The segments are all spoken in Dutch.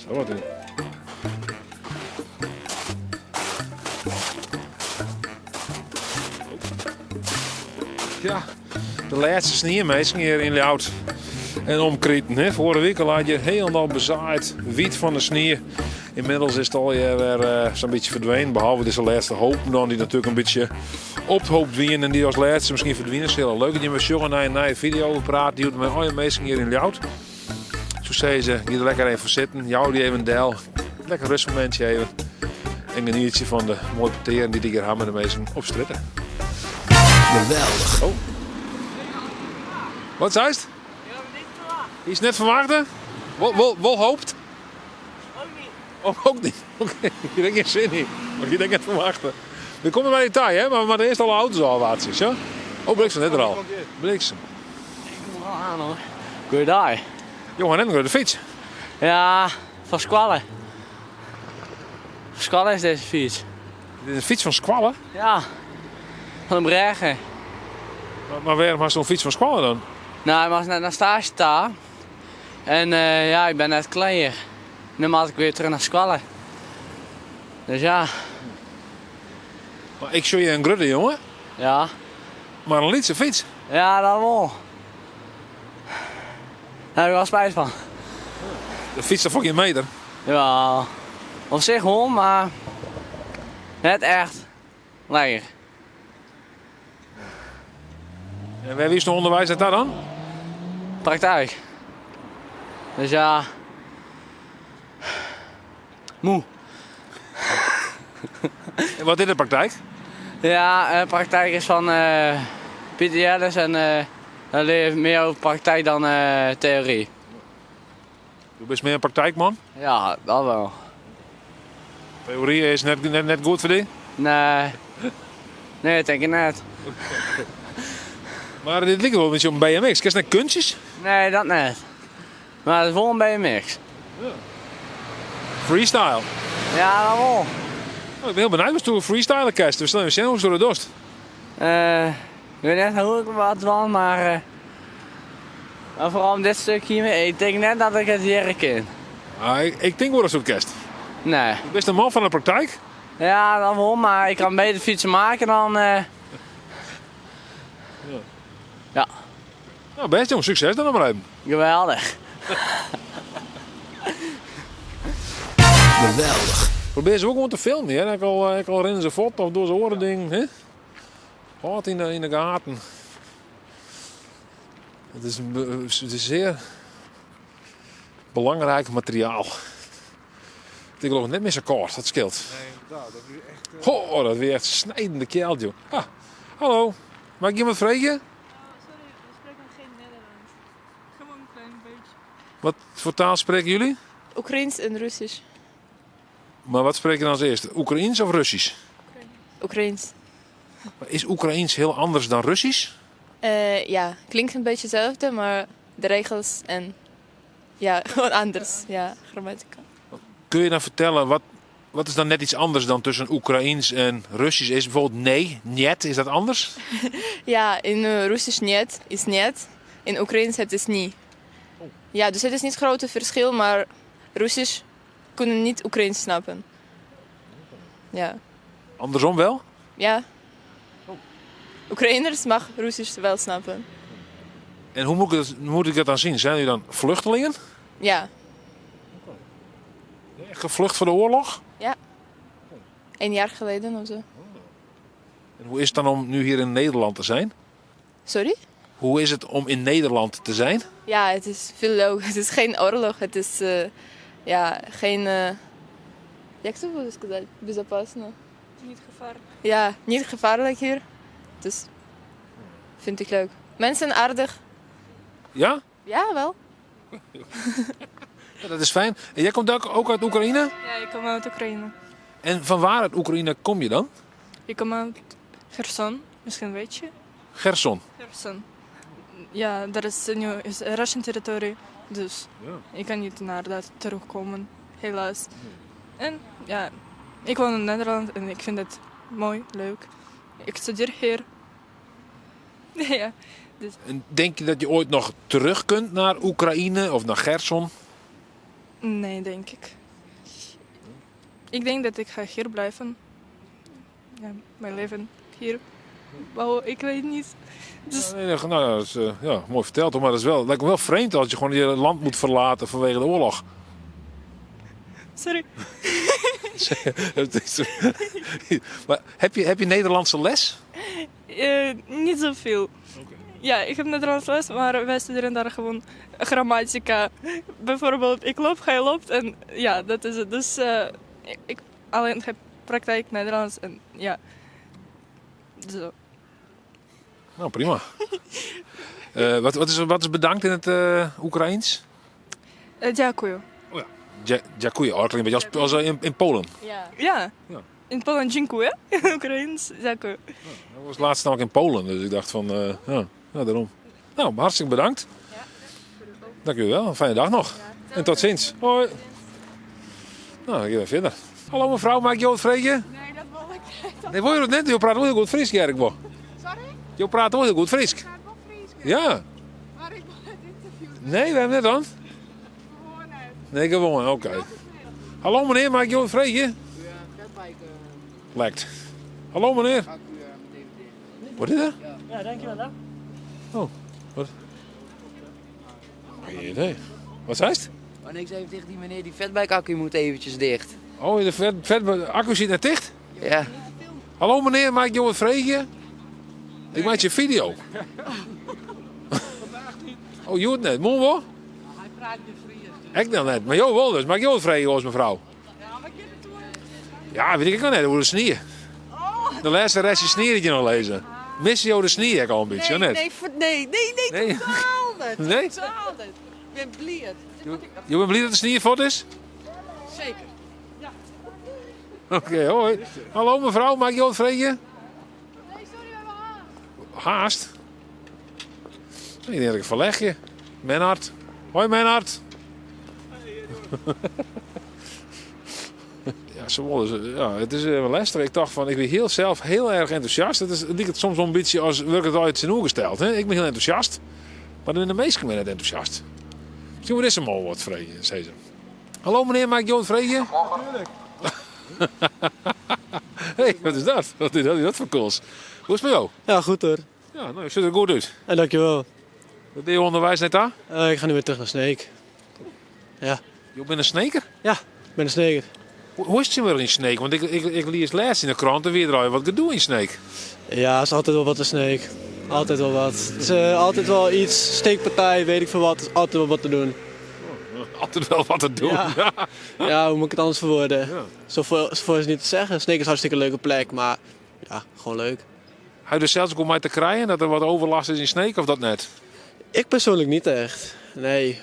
Zo wat in. Ja, de laatste sneeuwmeesting hier in Ljout en omkreten. Vorige week had je helemaal bezaaid, wit van de sneeuw. Inmiddels is het alweer zo'n beetje verdwenen. Behalve deze laatste hoop dan die natuurlijk een beetje ophoopt wien en die als laatste misschien verdwijnen. Dat is heel leuk dat je met jongen naar een video praat. Die doet met al je meesten hier in Ljout. Zo zei ze, ga er lekker even zitten. Jou die even deel. Lekker rustmomentje even. En geniet je van de mooie parteren die hier hebben met de meesten op stritten. Geweldig. Oh. Wat zei het? Die is net verwachten? Wel hoopt? Ook niet. Oh, ook niet. Oké, je denkt geen zin in. Maar je denkt het verwachten. We komen bij detail, hè? Maar eerst alle auto's al waardjes, ja? Oh, bliksem, net er al. Bliksem. Ik moet wel aan hoor. Goeiedag. Johan, net nog de fiets. Ja, van Squallen. Squallen is deze fiets. Dit is een fiets van Squallen. Ja, van de Bregen. Maar waarom was zo'n fiets van Squallen dan? Nou, ik was net naar stage daar. En ja, ik ben net klaar. Nu moet ik weer terug naar Squallen. Dus ja, Maar ik show je een grudde, jongen. ja. Maar een Lietse fiets. Ja, dat wel. Daar heb ik wel spijt van. De fiets van fucking meter. Ja, op zich wel, maar net echt lekker. En wie is de onderwijs dat daar dan? Praktijk. Dus ja, moe. En wat is de praktijk? Ja, praktijk is van Pieter Jelles en dan leer je meer over praktijk dan theorie. Je bent meer een praktijkman. Ja, dat wel. Theorie is net goed voor die. Nee, nee, dat denk ik net. Maar dit lijkt wel een beetje op een BMX. Kijk net kunstjes. Nee, dat net. Maar het is wel een BMX. Freestyle. Ja, dat wel. Oh, ik ben heel benieuwd wat een freestyle kerst. We staan even zelfs door de dorst. Ik weet net hoe ik wat van, maar vooral om dit stukje, ik denk net dat ik het hier ken. Ah, ik denk wel dat zo'n kerst. Nee. Je bent een man van de praktijk. Ja, dat wel, maar ik kan beter fietsen maken dan... Ja, Nou, best jongen, succes dan maar even. geweldig. Geweldig. Probeer ze ook gewoon te filmen. Hè? Ik al rennen ze voort of door zijn oren ding. Hè? Hard in de gaten. Het is een zeer belangrijk materiaal. Ik geloof net met zijn koord, dat scheelt. Nee, inderdaad. Dat is echt... Oh, dat weer echt snijdende kerel, joh. Ah, hallo, mag ik iemand vragen? Sorry, we spreken geen Nederlands. Gewoon een klein beetje. Wat voor taal spreken jullie? Oekraïens en Russisch. Maar wat spreken dan als eerste? Oekraïens of Russisch? Oekraïens. Maar is Oekraïens heel anders dan Russisch? Ja, klinkt een beetje hetzelfde, maar de regels en ja, gewoon anders. Ja, grammatica. Kun je dan vertellen, wat is dan net iets anders dan tussen Oekraïens en Russisch? Is bijvoorbeeld nee, niet, is dat anders? Ja, in Russisch niet is niet, in Oekraïens het is niet. Ja, dus het is niet het grote verschil, maar Russisch kunnen niet Oekraïens snappen. Ja. Andersom wel? Ja. Oekraïners mag Russisch wel snappen. En hoe moet ik dat dan zien? Zijn jullie dan vluchtelingen? Ja. Gevlucht voor de oorlog? Ja. 1 jaar geleden of zo. En hoe is het dan om nu hier in Nederland te zijn? Sorry? Hoe is het om in Nederland te zijn? Ja, het is veel leuk. Het is geen oorlog. Het is ja, geen... Як це буде сказати? Безопасно. Niet gevaarlijk. Ja, niet gevaarlijk hier. Dus vind ik leuk. Mensen aardig. Ja? Ja, wel. Ja, dat is fijn. En jij komt ook uit Oekraïne? Ja, ik kom uit Oekraïne. En van waar uit Oekraïne kom je dan? Ik kom uit Kherson, misschien weet je. Gerson. Kherson. Ja, dat is nu is Russian territorie, dus ik kan niet naar dat terugkomen, helaas. En ja, ik woon in Nederland en ik vind het mooi, leuk. Ik studeer hier. Ja, En denk je dat je ooit nog terug kunt naar Oekraïne of naar Gerson? Nee, denk ik. Ik denk dat ik ga hier blijven. Ja, mijn leven hier. Wauw, ik weet niet. Dus, Nee, nou, dat is mooi verteld, hoor, maar dat is wel, het lijkt me wel vreemd als je gewoon je land moet verlaten vanwege de oorlog. sorry. Maar heb je Nederlandse les? Niet zoveel. Ja, ik heb Nederlands les, maar wij studeren daar gewoon grammatica. Bijvoorbeeld, ik loop, hij loopt en ja, dat is het. Dus ik alleen heb praktijk Nederlands en ja. Zo. Nou, prima. Wat is bedankt in het Oekraïens? Дякую. Дякую. Oh, dat klinkt een beetje als in Polen. Ja. Ja. Ja. In Polen dziękuję. In Oekraïens dякую. Dat was laatst namelijk in Polen, dus ik dacht van, daarom. Nou, hartstikke bedankt. Dank u wel, een fijne dag nog. En tot ziens. Hoi. Nou, dan gaan we verder. Hallo mevrouw, maak je het vreetje? Nee, dat wil ik niet. Nee, wil je het net? Je praat wel heel goed Fries, Gerk. Sorry? Je praat wel heel goed Fries. Ik ga het wel Fries. Ja. Maar ik wil het interview. Nee, we hebben net aan. Gewoon uit. Nee, gewoon, oké. Hallo meneer, maak je het vreetje? Lekt. Hallo meneer. Wat is dat? Ja, dankjewel. Oh, wat? Geen idee. Wat zei het? Oh, niks even tegen die meneer, die vetbike-accu moet eventjes dicht. Oh, de accu zit net dicht? Ja. Hallo meneer, maak je het vreetje? Ik maak je video. Oh, je het net. Moet wel? Hij praat niet Fries. Ik dan net. Maar jou wel dus. Maak je het vreetje als mevrouw? Ja, maar ik heb het door. Ja, weet ik ook net. Hoe de snier. De laatste restje snier dat je nog lezen. Mis je de snier ik al een beetje, net? Nee, Nee? totaal niet. Nee? Totaal niet. Ik ben blij. Je bent blij dat de snier voort is? Zeker. Oké, hoi. Hallo mevrouw, maak je het vreetje? Nee, sorry, we hebben haast. Haast. Ik denk dat ik verleg je. Menhard. Hoi Menhard. Ja, het is wel lastig. Ik dacht van, ik ben zelf heel erg enthousiast. Het lijkt soms wel een beetje als werk het uit zijn gesteld. Hè? Ik ben heel enthousiast. Maar de meesten zijn net enthousiast. Misschien wordt dit maar wat vrede, zei ze. Hallo meneer, maak je het vrede? Natuurlijk. Hé, wat is dat? Wat is dat voor kools? Hoe is het met jou? Ja, goed hoor. Ja, nou, je ziet er goed uit. En dankjewel. Wat deed je onderwijs net aan? Ik ga nu weer terug naar Sneek. Ja. Je bent een sneker? Ja, ik ben een sneker. Hoe is het weer in Sneek? Want ik lees laatst in de krant en weer draaien wat gedoe in Sneek. Ja, is altijd wel wat een Sneek. Altijd wel wat. Het is altijd wel iets, steekpartij, weet ik veel wat. Het is altijd wel wat te doen. Altijd wel wat te doen. Ja. Ja, hoe moet ik het anders verwoorden? Ja. Zoveel is het niet te zeggen. Sneek is een hartstikke leuke plek, maar ja, gewoon leuk. Heb je er zelfs ook om mij te krijgen dat er wat overlast is in Sneek of dat net? Ik persoonlijk niet echt. Nee,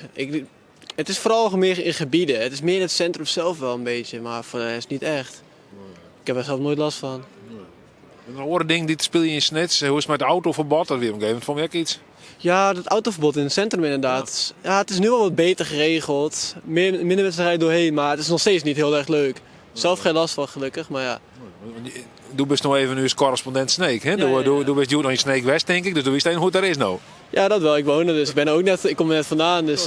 het is vooral meer in gebieden. Het is meer in het centrum zelf wel een beetje, maar voor de rest niet echt. Ik heb er zelf nooit last van. Een andere ding, dit speel je in Snits. Hoe is het met de autoverbod? Dat weer op een gegeven moment vond ik iets. Ja, dat autoverbod in het centrum inderdaad. Ja, het is nu wel wat beter geregeld. Minder mensen rijden doorheen, maar het is nog steeds niet heel erg leuk. Zelf geen last van gelukkig, maar ja. Doe best nog even nu als correspondent Sneek. Hè? Doe best nog in Sneek West denk ik, dus doe wist hoe het er is nou. Ja, dat wel. Ik woon er dus. Ik kom er net vandaan, dus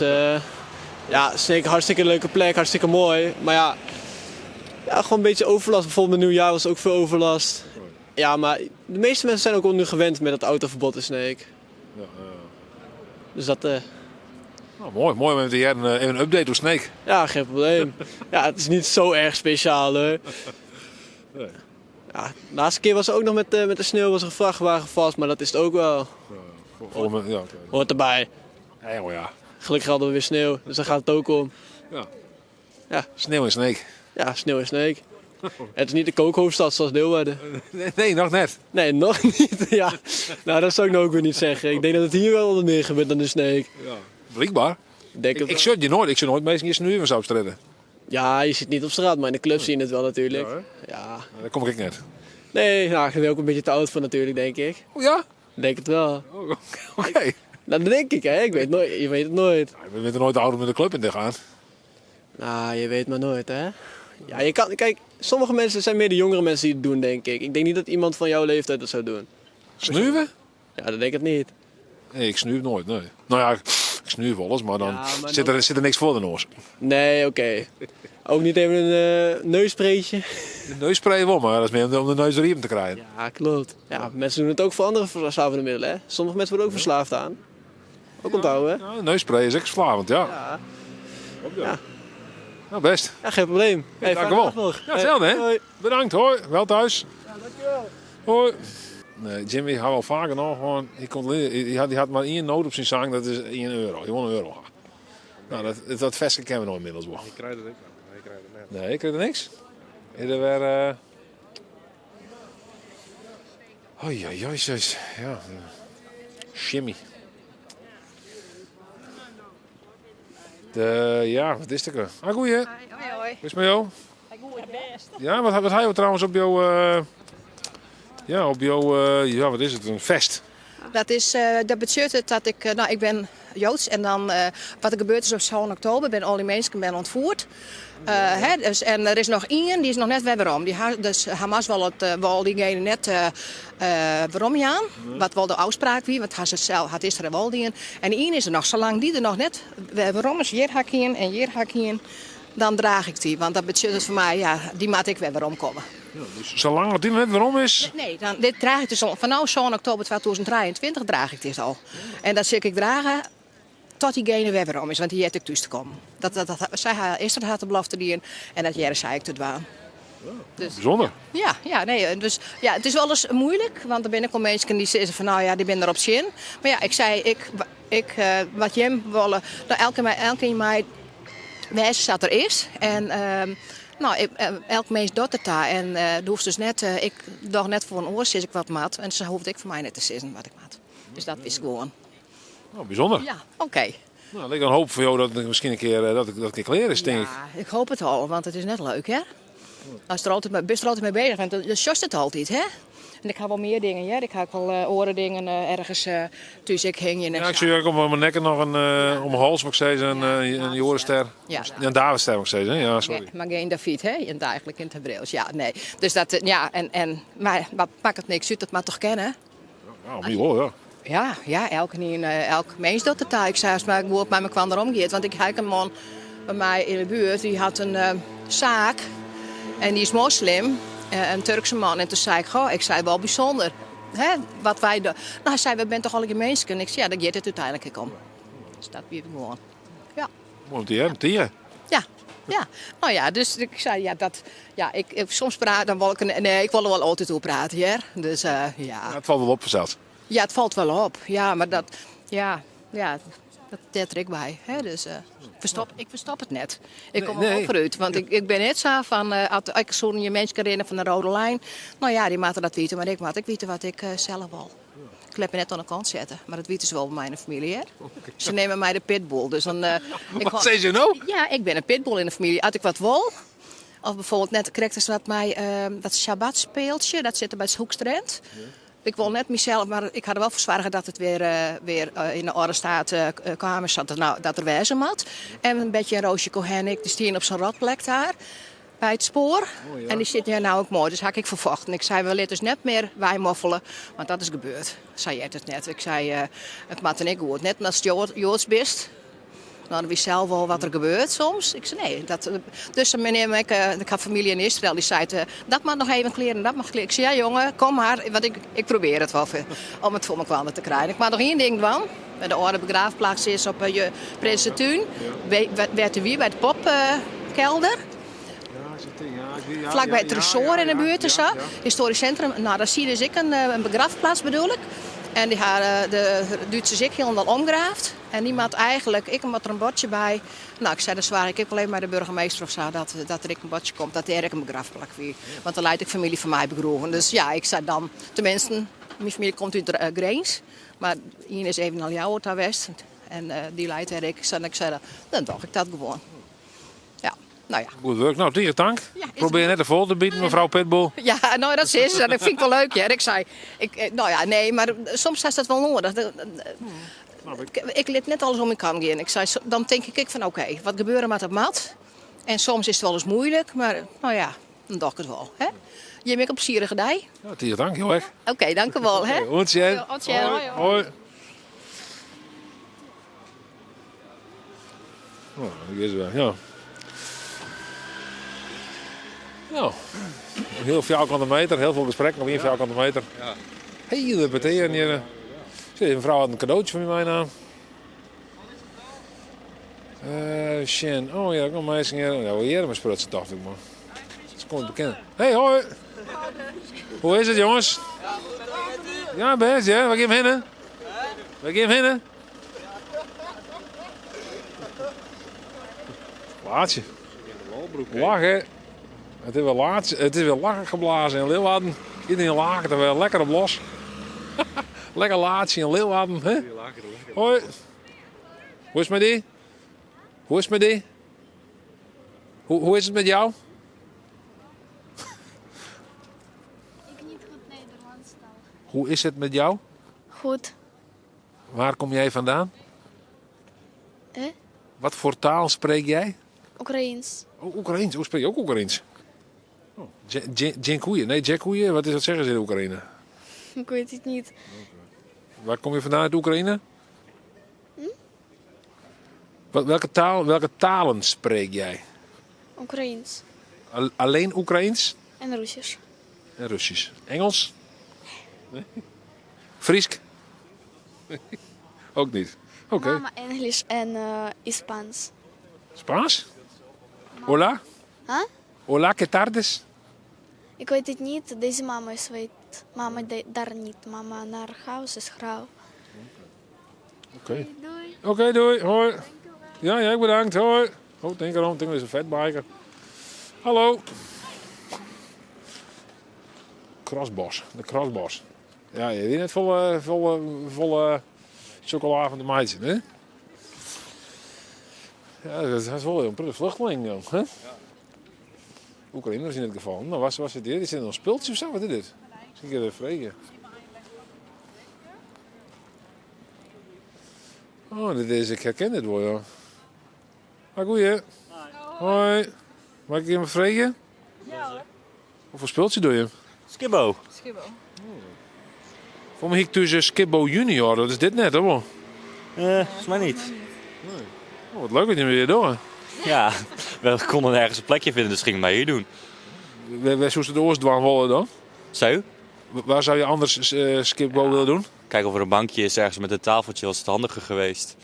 ja, Sneek hartstikke leuke plek, hartstikke mooi. Maar ja, gewoon een beetje overlast. Bijvoorbeeld met nieuwjaar was ook veel overlast. Ja, maar de meeste mensen zijn ook al nu gewend met het autoverbod in Sneek. Dus dat... Nou, mooi met even een update door Sneek. Ja, geen probleem. Ja, het is niet zo erg speciaal hoor. Nee. Ja, de laatste keer was er ook nog met de sneeuw was er een vrachtwagen vast, maar dat is het ook wel. Ja, Hoort erbij. ja. Gelukkig hadden we weer sneeuw, dus daar gaat het ook om. Sneeuw in Sneek. Ja, sneeuw en Sneek. Het is niet de kookhoofdstad zoals Leeuwarden. Nee, nog net. Nee, nog niet. Ja. Nou, dat zou ik nou ook weer niet zeggen. Ik denk dat het hier wel wat meer gebeurt dan in Sneek. Ja. Blijkbaar. Ik zou nooit meestal sneeuw van zou strijden. Ja, je zit niet op straat, maar in de club zie je het wel natuurlijk. Ja. Daar kom ik net. Nee, nou, ik ben ook een beetje te oud voor natuurlijk, denk ik. Oh ja? Denk het wel. Oké. Nou, dat denk ik, hè. Je weet het nooit. We bent er nooit ouder met de club in te gaan. Nou, je weet maar nooit, hè. Ja, kijk, sommige mensen zijn meer de jongere mensen die het doen, denk ik. Ik denk niet dat iemand van jouw leeftijd dat zou doen. Snuiven? Ja, dat denk ik niet. Nee, ik snuif nooit, nee. Nou ja, ik snuur wel eens, maar dan Ja, maar zit er niks voor de noos. Nee, oké. Ook niet even een neuspreetje. De neusspray wel, maar dat is meer om de neus riem te krijgen. Ja, klopt. Ja, mensen doen het ook voor andere verslavende middelen. Hè? Sommige mensen worden ook verslaafd aan. Ook onthouden, hè? Ja, neusspray is echt verslavend, ja. Ja, Ja. Nou, best. ja geen probleem. Hey, Dank u wel. fijne dag nog. Ja, hetzelfde, hè? Hoi. Bedankt, hoor. Wel thuis. Ja, dankjewel. Hoi. Nee, Jimmy had wel vaker nog gewoon... Die had maar 1 noot op zijn zang, dat is €1. Je won €1. Nou, dat vestje kennen we nog inmiddels wel. Ik krijg het ook nog. Nee, ik krijg het net. Nee, ik kreeg er niks. Er weer... Oei, jezus. Ja. Jimmy. Ja, wat is het ook? Ah, goeie. Hoi, hoi. Hoe is het met jou? Ja, wat had je trouwens op jouw... ja, wat is het? Een vest. Dat betekent dat ik ben Joods en dan wat er gebeurd is op 7 oktober, ben al die mensen ben ontvoerd. Dus, en er is nog één, die is nog net weerom. Dus Hamas wil diegene net waarom gaan, wat wel de afspraak wie, want had Israël wel die. En één is er nog, zolang die er nog net waarom is hier hakien en hier hakien, dan draag ik die. Want dat betekent voor mij, ja, die moet ik weer waarom komen. Ja, dus zolang het net waarom is... Nee, dit draag ik dus al. Vanaf 7 oktober 2023 draag ik dit al. En dat zit ik dragen tot diegene weer waarom is, want die heeft ik thuis te komen. Israël had de belofte die en dat jaren zei ik te doen. Dus, Bijzonder. ja, nee, dus ja, het is wel eens moeilijk, want er zijn ook mensen die zeggen van nou ja, die ben erop zin. Maar ja, ik zei, wat Jem willen, elke mij wijze dat er is. En elk mens doet het daar. En hoeft dus net, ik dacht net voor een oor zit ik wat maat. En ze hoefde ik voor mij net te zitten wat ik maat. Dus dat wist ik gewoon. Nou, bijzonder. Ja, oké. Nou, ik dan hoop voor jou dat ik misschien een keer dat ik kleren is, denk ik. Ja, ik hoop het al, want het is net leuk, hè? Als er altijd, best er altijd mee bezig bent, dan sjost het altijd, hè? En ik heb wel meer dingen, ja. Ik heb wel orendingen ergens thuis. Ik hing je. Ja, ik zie ook op mijn nek nog om mijn hals, mag ik zeggen, een Jorenster. Ja. Een Davidster, mag ik zeggen. Ja, sorry. Nee, maar geen David, hè? En eigenlijk in het Hebreeuws. Ja, nee. Dus dat, ja, maar maakt het niks uit, dat maar toch kennen. Ja, om je hoor, ja. Ja, elk mens doet het daar. Ik zei, maar ik moet met me kwam erom gaat. Want ik heb een man bij mij in de buurt, die had een zaak. En die is moslim, een Turkse man. En toen zei ik zei, wel bijzonder. Hè, wat wij doen. Nou, hij zei, we zijn toch alle mensen. En ik zei, ja, daar gaat het uiteindelijk om. Dus dat weer gewoon. Ja. Moet die hebben, die. Ja, nou ja, dus ik zei, ik soms praat, dan wil ik wil er wel altijd over praten, ja. Dus ja. Het valt wel op vanzelf. Ja, het valt wel op. Ja, maar dat deed er ik bij. Hè? Dus ik verstop het net. Ik kom er wel vooruit. Want ik ben net zo van, als ik zo'n je mensen kan rennen van de rode lijn. Nou ja, die moeten dat weten, maar ik weten wat ik zelf wil. Ik heb me net aan de kant zetten, maar dat weten ze wel bij mijn familie. Hè? Ze nemen mij de pitbull. Dus dan, Wat zei ze nou? Ja, ik ben een pitbull in de familie. Als ik wat wil, of bijvoorbeeld net krijgt ze wat mij dat Shabbat speeltje, dat zit er bij het Hoekstrand. Ik wil net mezelf, maar ik had er wel voor zorgen dat het weer in de orde staat, kamers zat, dat er wezen moet. En een beetje een Roosje Kohenik, die staan op zijn rotplek daar, bij het spoor. Oh, ja. En die zit hier nou ook mooi, dus had ik vervochten. Ik zei, we laten dus net meer wijmoffelen, want dat is gebeurd. Zei jij het net. Ik zei, het maakt en ik goed. Net als het Joods bist. Nou, dan wist zelf wel wat er gebeurt soms. Ik zei nee. Dus meneer, ik had familie in Israël, die zei, dat mag nog even kleren, dat mag kleren. Ik zei, ja jongen, kom maar, want ik probeer het wel om het voor me kwam te krijgen. Ik maak nog één ding van. De oude begraafplaats is op je Prinsentuin. Werd er weer bij de popkelder. Vlak bij het resort in de buurt is dat. Historisch centrum. Nou, daar zie je dus ik een begraafplaats bedoel ik. En die hadden de Duitse zik helemaal omgraafd. En die had eigenlijk, ik had er een bordje bij. Nou, ik zei, dat zwaar ik alleen maar de burgemeester of zo, dat er een bordje komt, dat er een begraafplek weer. Want dan leidt ik familie van mij begroeven. Dus ja, ik zei dan, tenminste, mijn familie komt uit Greens. Maar hier is even al jouw daar west. En die leidt er ik. En ik zei, dan dacht ik dat gewoon. Ja, nou ja. Goed werk. Nou, tegen dank. Ja, probeer net een vol te bieden, mevrouw Pitbull. Ja, nou dat is dat vind ik wel leuk. Ja. Ik zei, nou ja, nee, maar soms is dat wel nodig. Ik liet net alles om mijn kan gaan. Ik zei, dan denk ik van oké, wat gebeuren met dat mat? En soms is het wel eens moeilijk, maar nou ja, dan doe ik het wel. Hè? Je bent op plezierige dag. Ja, tegen dank, heel erg. Oké, dank u wel. Hè? Hoi. Hoi. Hoi. Oh, dat is wel, ja. Nou, heel vierkante meter, heel veel gesprekken op 1 vierkante meter. Ja. Hele partijen hier. Zie, een vrouw had een cadeautje van mij aan. Sjen. Oh ja, ik kom meisje hier. Ja, hier mijn sprutsen, dacht ik maar. Dat is gewoon bekend. Hey, hoi. Hoe is het, jongens? Ja, best, ja. Waar gaan we heen? Waar gaan we heen? Laatje. Lachen. Het is weer lachen geblazen in Leeuwarden. Iedereen lacht er wel lekker op los. Lekker laatje in Leeuwarden. Hè? Hoi. Hoe is het met die? Hoe is het met die? Hoe is het met jou? Ik niet goed Nederlands taal. Hoe is het met jou? Goed. Waar kom jij vandaan? Eh? Wat voor taal spreek jij? Oekraïens. Oh, Oekraïens. Hoe spreek je ook Oekraïens? Oh. Dziękuję. Nee, dziękuję. Wat is dat zeggen ze in Oekraïne? Ik weet het niet. Waar kom je vandaan uit Oekraïne? Welke talen spreek jij? Oekraïens. Alleen Oekraïens? En Russisch. En Russisch. Engels? Nee. Friesk? Ook niet. Oké. Mama Engels en Spaans. Spaans? Hola? Huh? Hola, ¿qué tardes? Ik weet het niet. Deze mama is weet. Mama daar niet. Mama naar huis is vrouw. Oké. Doei. Oké, doei. Hoi. Ja, bedankt. Hoi. Oh, denk erom. Denk dat is een vetbiker. Hallo. Krasbos. De krasbos. Ja, je weet net volle chocola van de meisje, hè? Ja, dat is wel een prettig vluchteling dan, hè? Oekraïners in dit geval. Nou, was het hier? Is dit nog een spultje of zo? Wat is dit? Misschien kan ik even vragen. Oh, dit is, ik herken dit wel, ja. Ah, goeie. Hoi. Mag ik even vragen? Ja hoor. Hoeveel spultje doe je? Skibbo. Voor me ik tussen Skibbo Junior, dat is dit net, hoor. Volgens mij niet. Oh, wat leuk dat je weer door. Ja, we konden nergens een plekje vinden, dus gingen wij hier doen. Waar zou de oorsdwaan willen dan? Zo? Waar zou je anders Skibbo willen doen? Kijk of er een bankje is ergens met een tafeltje, was het handiger geweest.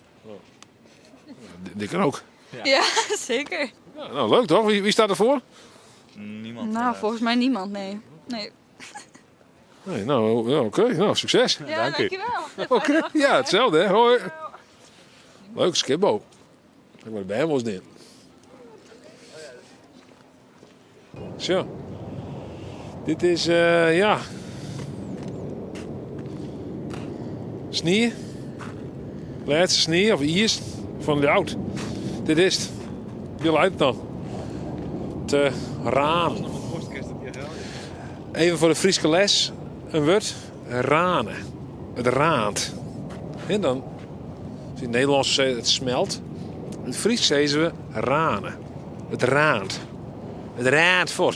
Dit kan ook. Ja, zeker. Ja, nou, leuk toch? Wie staat ervoor? Niemand. Nou, volgens mij niemand, nee. Nee. Nee, nou, ja, oké. Nou, succes. Ja, Dank u. dankjewel. Oké, ja, hetzelfde, hè. Hoi. Leuk, Skibbo. Ik word bij hem wel eens neer. Zo. Dit is, ja. Sneeuw. Laatste sneeuw, of iers, van de oud. Dit is het. Wie luidt het dan? Te Raan. Even voor de Friese les. Een woord. Ranen. Het raant. En dan, in het Nederlands zeggen het smelt. In het Fries zeggen we ranen. Het raant. Het raant voor.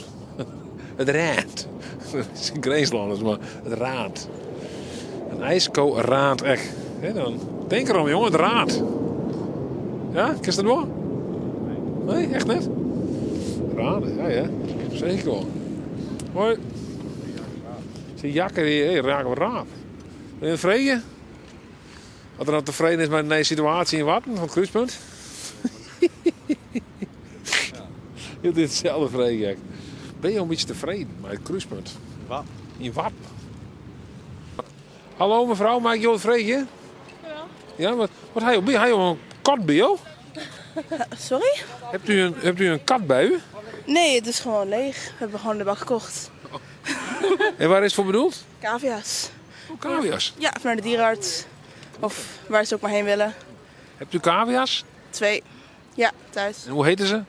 Het raant. Dat is in Greenslanders, maar het raant. Een ijsko raant echt. En dan, denk erom jongen, het raant. Ja, kist dat door? Nee, echt net? Raden, ja. Zeker wel. Hoi. Zie jakker hier, hey, raken we raap. Ben je tevreden? Wat er nou tevreden is met de situatie in Watten van het kruispunt? Ja. Dit is hetzelfde vrede. Ben je een beetje tevreden met het kruispunt? Wat? In Watten. Hallo mevrouw, maak je wat vreugde? Ja, wat heb je? Heb je een kat bij jou? Sorry? Hebt u een kat bij u? Nee, het is gewoon leeg. We hebben gewoon de bak gekocht. En waar is het voor bedoeld? Cavia's. Oh, cavia's? Ja, naar de dierenarts. Of waar ze ook maar heen willen. Hebt u cavia's? 2. Ja, thuis. En hoe heten ze?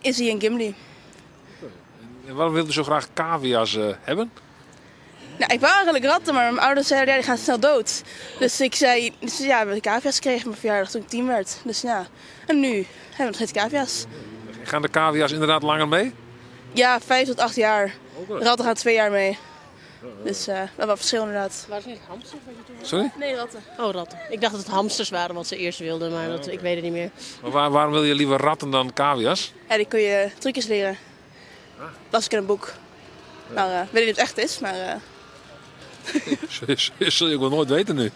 Izzy en Gimli. En waarom wilt u zo graag cavia's hebben? Nou, ik wou eigenlijk ratten, maar mijn ouders zeiden ja, die gaan snel dood. Dus ik zei, we hebben cavia's gekregen op mijn verjaardag toen ik 10 werd. Dus ja, en nu hebben we nog steeds cavia's. Gaan de cavia's inderdaad langer mee? Ja, 5 tot 8 jaar. De ratten gaan 2 jaar mee. Dus wel wat verschil inderdaad. Waren het niet hamsters wat je toen had? Sorry? Nee, ratten. Oh, ratten. Ik dacht dat het hamsters waren wat ze eerst wilden, maar ik weet het niet meer. Maar waarom wil je liever ratten dan cavia's? Ja, die kun je trucjes leren. Las ik in een boek. Nou, weet niet of het echt is, maar... Zul je ook wel nooit weten nu.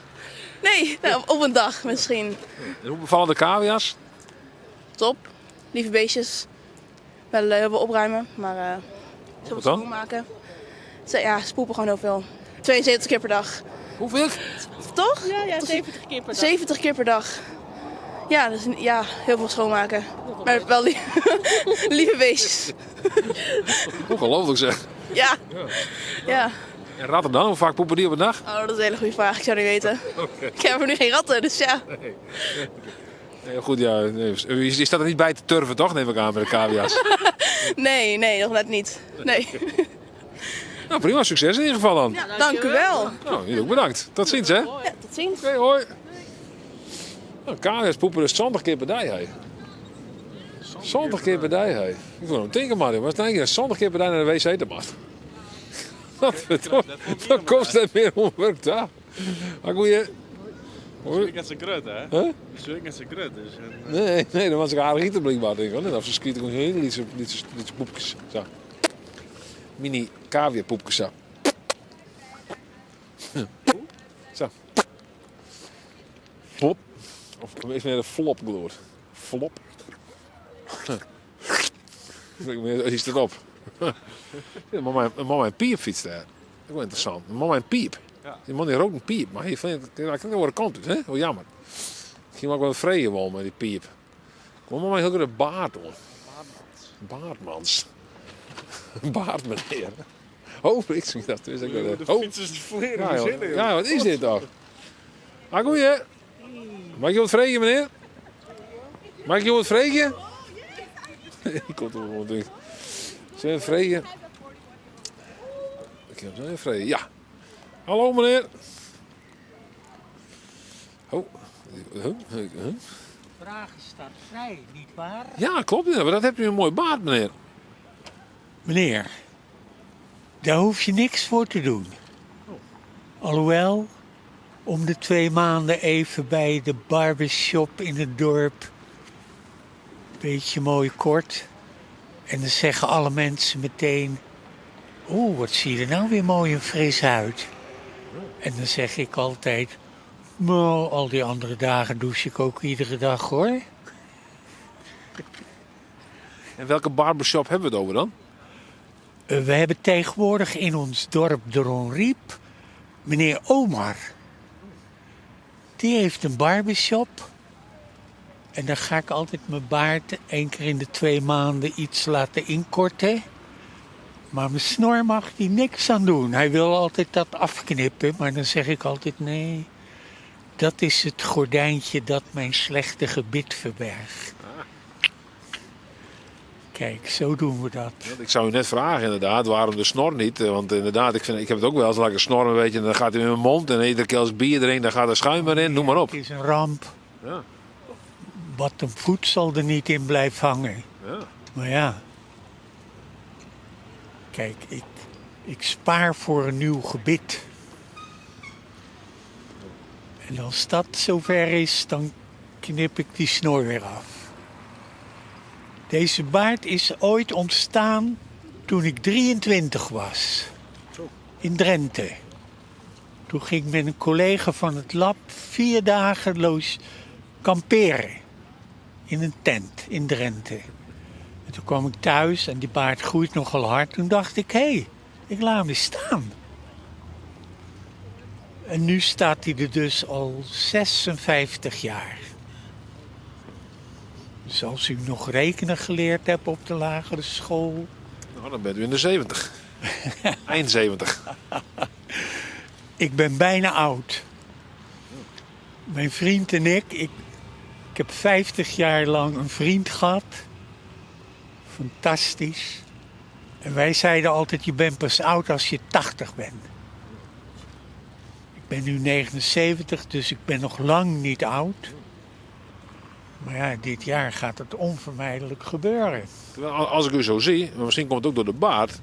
Nee, nou, op een dag misschien. En hoe bevallen de cavia's? Top. Lieve beestjes. Wel heel veel opruimen, maar... Ze Wat dan? schoonmaken. Ze poepen gewoon heel veel. 72 keer per dag. Hoeveel? Toch? Ja, 70 keer per dag. 70 keer per dag. Ja, dus ja, heel veel schoonmaken. Maar wel lieve beestjes. Ongelooflijk zeg. Ja. Ja. En ratten dan? Hoe vaak poepen die op een dag? Oh, dat is een hele goede vraag. Ik zou niet weten. Oké. Ik heb er nu geen ratten, dus ja. Nee, goed, ja. Nee. Je staat er niet bij te turven, toch? Neem ik aan met de cavia's. Nee, nog net niet. Nee. Nou, prima. Succes in ieder geval dan. Ja, dank u wel. Nou, jullie ook bedankt. Tot ziens, hè? Ja, tot ziens. Oké, hoi. Nou, cavia's poepen dus 20 keer per dag, hè. 20 keer per dag, hè. Ik wil hem denken, maar was denk je 20 keer per dag naar de wc te maken. Dat kost het meer onwerk daar. Maar goed, je... Swing is een grut, hè? Huh? Swing is een grut, dus... Nee, dan was ik aardig niet te blijkbaar, denk ik. Of ze schieten gewoon heel lietse poepjes. Zo. Mini cavia poepjes, zo. Zo. Flop. Of even meer een flop gloort. Flop. Hier staat op. Mama en piep fietst daar. Dat is wel interessant. Mama en piep. Ja. Die man die rookt een piep. Maar hij vindt het kan de kant uit, hè? Hoe jammer. Misschien mag ik wel vrede wel met die piep. Kom maar heel goed een baard doen. Baardmans. Baard meneer. Oh, ik zie dat. Dus ik De oh. fiets is volledig Ja, joh. zinnen, joh. Ja, wat is dit toch? Ah, goeie. Mag je wat vregen, meneer? Mag je wat vregen? Ik kom er gewoon tegen. Zijn we vregen? Ik heb zo'n vregen. Ja. Hallo, meneer. Oh. Vragen staat vrij, nietwaar? Ja, klopt. Ja. Maar dat hebt u een mooi baard, meneer. Meneer, daar hoef je niks voor te doen. Alhoewel, om de 2 maanden even bij de barbershop in het dorp. Beetje mooi kort. En dan zeggen alle mensen meteen... Oeh, wat zie je er nou weer mooi en fris uit. En dan zeg ik altijd... Nou, al die andere dagen douche ik ook iedere dag, hoor. En welke barbershop hebben we het over dan? We hebben tegenwoordig in ons dorp de Ronriep meneer Omar. Die heeft een barbershop. En daar ga ik altijd mijn baard 1 keer in de 2 maanden iets laten inkorten. Maar mijn snor mag hij niks aan doen. Hij wil altijd dat afknippen, maar dan zeg ik altijd nee. Dat is het gordijntje dat mijn slechte gebit verbergt. Kijk, zo doen we dat. Ik zou u net vragen inderdaad, waarom de snor niet? Want inderdaad, ik heb het ook wel eens, laat ik een snor een beetje, en dan gaat hij in mijn mond en iedere keer als bier erin, dan gaat er schuim erin, noem maar op. Het is een ramp. Ja. Wat een voet zal er niet in blijven hangen. Ja. Maar ja. Kijk, ik spaar voor een nieuw gebit. En als dat zover is, dan knip ik die snor weer af. Deze baard is ooit ontstaan toen ik 23 was. In Drenthe. Toen ging ik met een collega van het lab 4 dagen kamperen. In een tent in Drenthe. En toen kwam ik thuis en die baard groeit nogal hard. Toen dacht ik, hé, ik laat hem eens staan. En nu staat hij er dus al 56 jaar. Dus als u nog rekenen geleerd hebt op de lagere school... Nou, dan bent u in de 70. Eind 70. Ik ben bijna oud. Mijn vriend en ik heb 50 jaar lang een vriend gehad. Fantastisch. En wij zeiden altijd, je bent pas oud als je 80 bent. Ik ben nu 79, dus ik ben nog lang niet oud. Maar ja, dit jaar gaat het onvermijdelijk gebeuren. Als ik u zo zie, maar misschien komt het ook door de baard,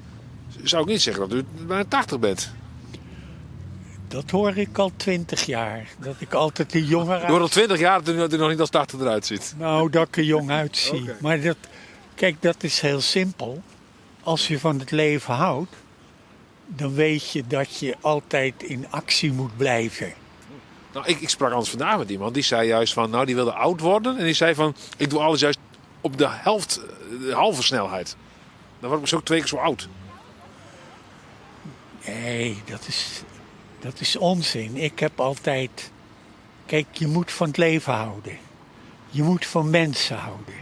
zou ik niet zeggen dat u bijna 80 bent. Dat hoor ik al 20 jaar. Dat ik altijd een jonger Je wordt al 20 jaar dat u nog niet als 80 eruit ziet. Nou, dat ik er jong uitzie. Oké. Maar kijk, dat is heel simpel. Als je van het leven houdt, dan weet je dat je altijd in actie moet blijven. Nou, ik sprak anders vandaag met iemand. Die zei juist van, nou die wilde oud worden. En die zei van, ik doe alles juist op de helft, de halve snelheid. Dan word ik zo 2 keer zo oud. Nee, dat is onzin. Ik heb altijd... Kijk, je moet van het leven houden. Je moet van mensen houden.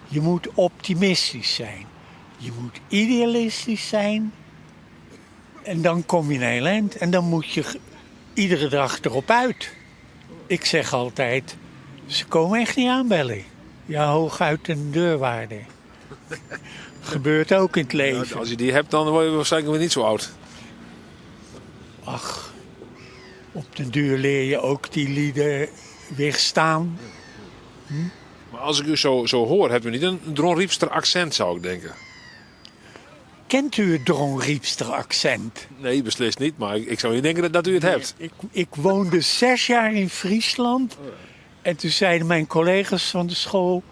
Je moet optimistisch zijn. Je moet idealistisch zijn. En dan kom je een heel eind. En dan moet je iedere dag erop uit. Ik zeg altijd, ze komen echt niet aanbellen. Ja, hooguit een deurwaarde. Gebeurt ook in het leven. Ja, als je die hebt, dan word je waarschijnlijk weer niet zo oud. Ach, op den duur leer je ook die lieden weerstaan. Maar als ik u zo hoor, hebt u niet een Dronriepster accent, zou ik denken. Kent u het Dronriepster accent? Nee, beslist niet. Maar ik zou niet denken dat u het hebt. Ik woonde 6 jaar in Friesland. En toen zeiden mijn collega's van de school...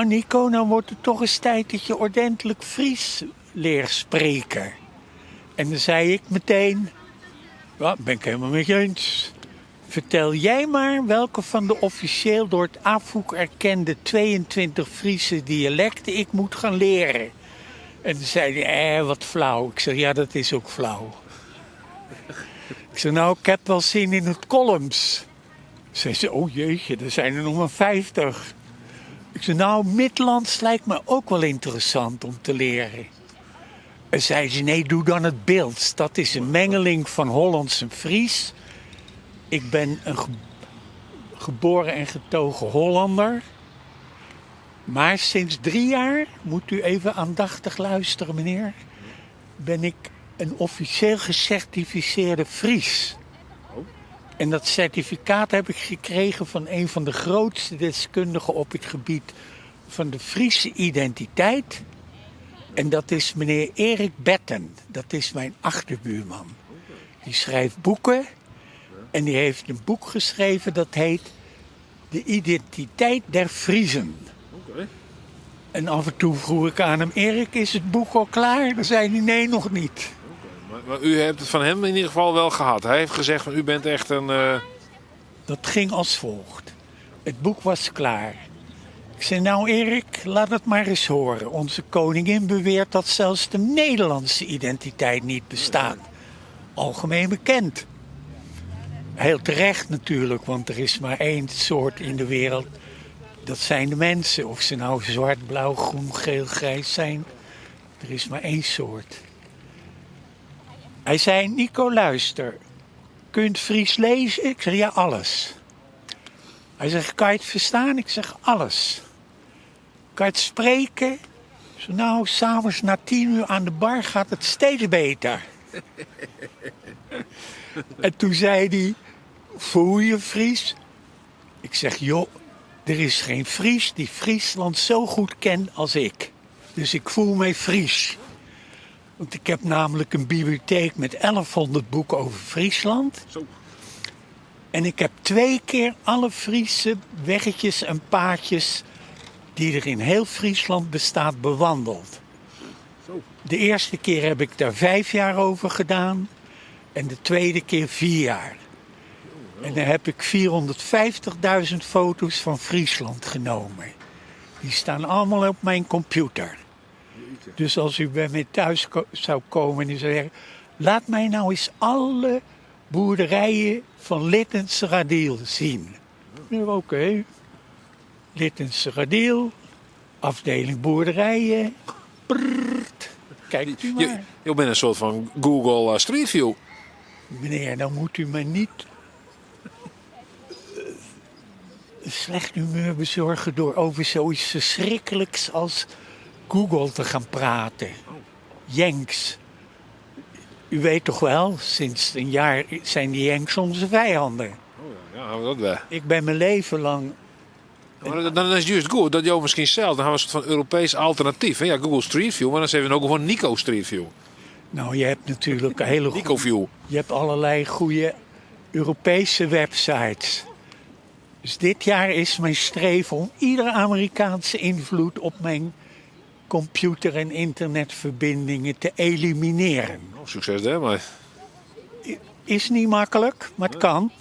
Nico, nou wordt het toch eens tijd dat je ordentelijk Fries leert spreken. En dan zei ik meteen... Ja, ben ik helemaal met je eens. Vertel jij maar welke van de officieel door het AFOEK erkende 22 Friese dialecten ik moet gaan leren. En toen zei hij, wat flauw. Ik zeg, ja, dat is ook flauw. Ik zeg, nou, ik heb wel zin in het columns. Zei ze, oh jeetje, er zijn er nog maar 50. Ik zeg, nou, Midlands lijkt me ook wel interessant om te leren. En zei ze, nee, doe dan het Beelds. Dat is een mengeling van Hollands en Fries. Ik ben een geboren en getogen Hollander. Maar sinds 3 jaar, moet u even aandachtig luisteren, meneer... ben ik een officieel gecertificeerde Fries. En dat certificaat heb ik gekregen van een van de grootste deskundigen op het gebied van de Friese identiteit. En dat is meneer Erik Betten. Dat is mijn achterbuurman. Die schrijft boeken. En die heeft een boek geschreven dat heet De Identiteit der Friezen. En af en toe vroeg ik aan hem, Erik, is het boek al klaar? Dan zei hij, nee, nog niet. Maar u hebt het van hem in ieder geval wel gehad. Hij heeft gezegd van u bent echt een... Dat ging als volgt. Het boek was klaar. Ik zei, nou Erik, laat het maar eens horen. Onze koningin beweert dat zelfs de Nederlandse identiteit niet bestaat. Algemeen bekend. Heel terecht natuurlijk, want er is maar 1 soort in de wereld. Dat zijn de mensen. Of ze nou zwart, blauw, groen, geel, grijs zijn. Er is maar 1 soort. Hij zei, Nico, luister. Kun je het Fries lezen? Ik zeg, ja, alles. Hij zegt, kan je het verstaan? Ik zeg, alles. Kan je het spreken? Ik zeg, nou, s'avonds na 10 uur aan de bar gaat het steeds beter. En toen zei hij, voel je Fries? Ik zeg, joh, er is geen Fries die Friesland zo goed kent als ik. Dus ik voel mij Fries. Want ik heb namelijk een bibliotheek met 1100 boeken over Friesland. Zo. En ik heb 2 keer alle Friese weggetjes en paadjes die er in heel Friesland bestaat bewandeld. Zo. De eerste keer heb ik daar 5 jaar over gedaan. En de tweede keer 4 jaar. En dan heb ik 450.000 foto's van Friesland genomen. Die staan allemaal op mijn computer. Dus als u bij mij thuis zou komen en u zou zeggen... laat mij nou eens alle boerderijen van Littense Radiel zien. Ja, oké. Littense Radiel, afdeling boerderijen. Prrrt. Kijkt u maar. Je bent een soort van Google Street View. Meneer, dan moet u me niet slecht humeur bezorgen door over zoiets verschrikkelijks als Google te gaan praten. Yanks. U weet toch wel, sinds een jaar zijn die Yanks onze vijanden. Oh ja, houden we dat weg. Ik ben mijn leven lang... Maar dan is het juist goed dat jou misschien zelf, dan hebben we een soort van Europees alternatief. Hè? Ja, Google Street View, maar dan zijn we ook gewoon Nico Street View. Nou, je hebt natuurlijk een hele Nicoview. Je hebt allerlei goede Europese websites. Dus dit jaar is mijn streven om iedere Amerikaanse invloed op mijn computer- en internetverbindingen te elimineren. Oh, succes daarmee. Is niet makkelijk, maar het kan.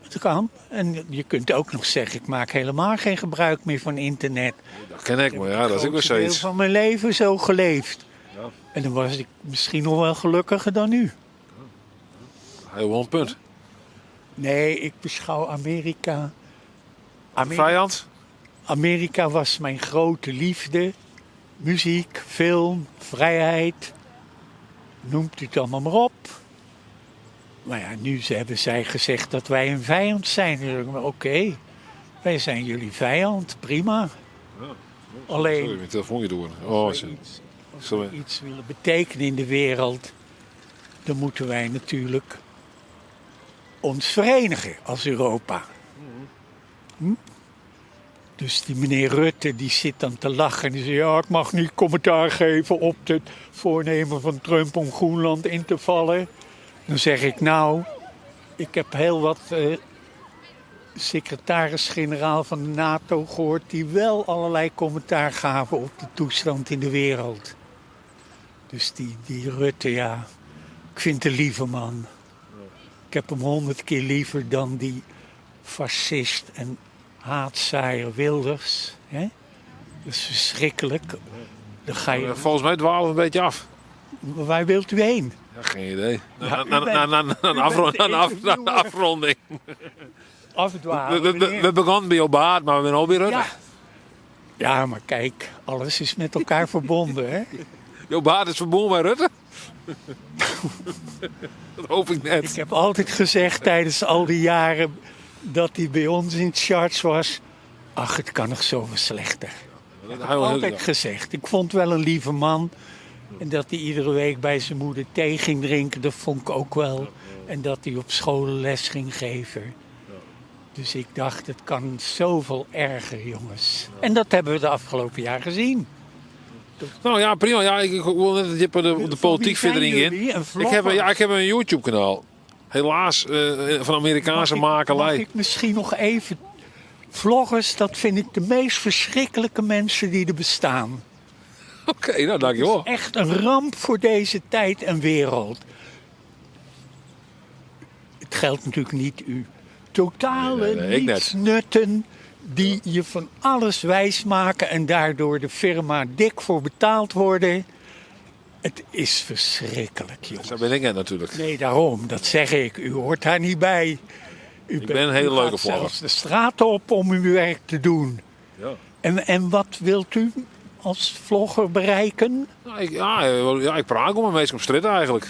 Het kan. En je kunt ook nog zeggen, ik maak helemaal geen gebruik meer van internet. Dat ken ik, maar ja, dat is ook weer Ik heb zoiets. van mijn leven zo geleefd. Ja. En dan was ik misschien nog wel gelukkiger dan nu. Heel wel een punt. Nee, ik beschouw Amerika... Vijand? Amerika was mijn grote liefde. Muziek, film, vrijheid. Noemt u het allemaal maar op. Maar ja, nu hebben zij gezegd dat wij een vijand zijn. Dan denk ik, maar oké, wij zijn jullie vijand, prima. Alleen, Sorry, mijn telefoontje doen. Oh, als we iets willen betekenen in de wereld, dan moeten wij natuurlijk ons verenigen als Europa. Dus die meneer Rutte die zit dan te lachen en die zegt, ja, ik mag niet commentaar geven op het voornemen van Trump om Groenland in te vallen. Dan zeg ik, nou, ik heb heel wat secretaris-generaal van de NATO gehoord die wel allerlei commentaar gaven op de toestand in de wereld. Dus die Rutte, ja, ik vind het een lieve man. Ik heb hem 100 keer liever dan die fascist en haatzaaier Wilders. Hè? Dat is verschrikkelijk. Dan ga je... Volgens mij dwalen we een beetje af. Waar wilt u heen? Ja, geen idee. Ja, Naar de afronding. Afdwalen. We begonnen bij Obaat, maar we zijn al bij Rutte. Ja. Ja, maar kijk, alles is met elkaar verbonden, hè? Obaat is verbonden bij Rutte? Dat hoop ik net. Ik heb altijd gezegd tijdens al die jaren dat hij bij ons in charts was. Ach, het kan nog zoveel slechter. Dat heb ik altijd gezegd. Ik vond wel een lieve man. En dat hij iedere week bij zijn moeder thee ging drinken, dat vond ik ook wel. En dat hij op school les ging geven. Dus ik dacht, het kan zoveel erger, jongens. En dat hebben we de afgelopen jaar gezien. Nou ja, prima. Ja, ik wil net dat je de politiek verder in. Ik heb een YouTube-kanaal. Helaas van Amerikaanse makelij. Mag ik misschien nog even... Vloggers, dat vind ik de meest verschrikkelijke mensen die er bestaan. Oké, nou dankjewel. Het is echt een ramp voor deze tijd en wereld. Het geldt natuurlijk niet u. Totale nietsnutten die je van alles wijsmaken en daardoor de firma dik voor betaald worden. Het is verschrikkelijk, jongens. Zo ben ik het natuurlijk. Nee, daarom. Dat zeg ik. U hoort daar niet bij. Ik ben een hele leuke vlogger. Zelfs de straat op om uw werk te doen. Ja. En wat wilt u als vlogger bereiken? Ik praat om een meest op straat eigenlijk.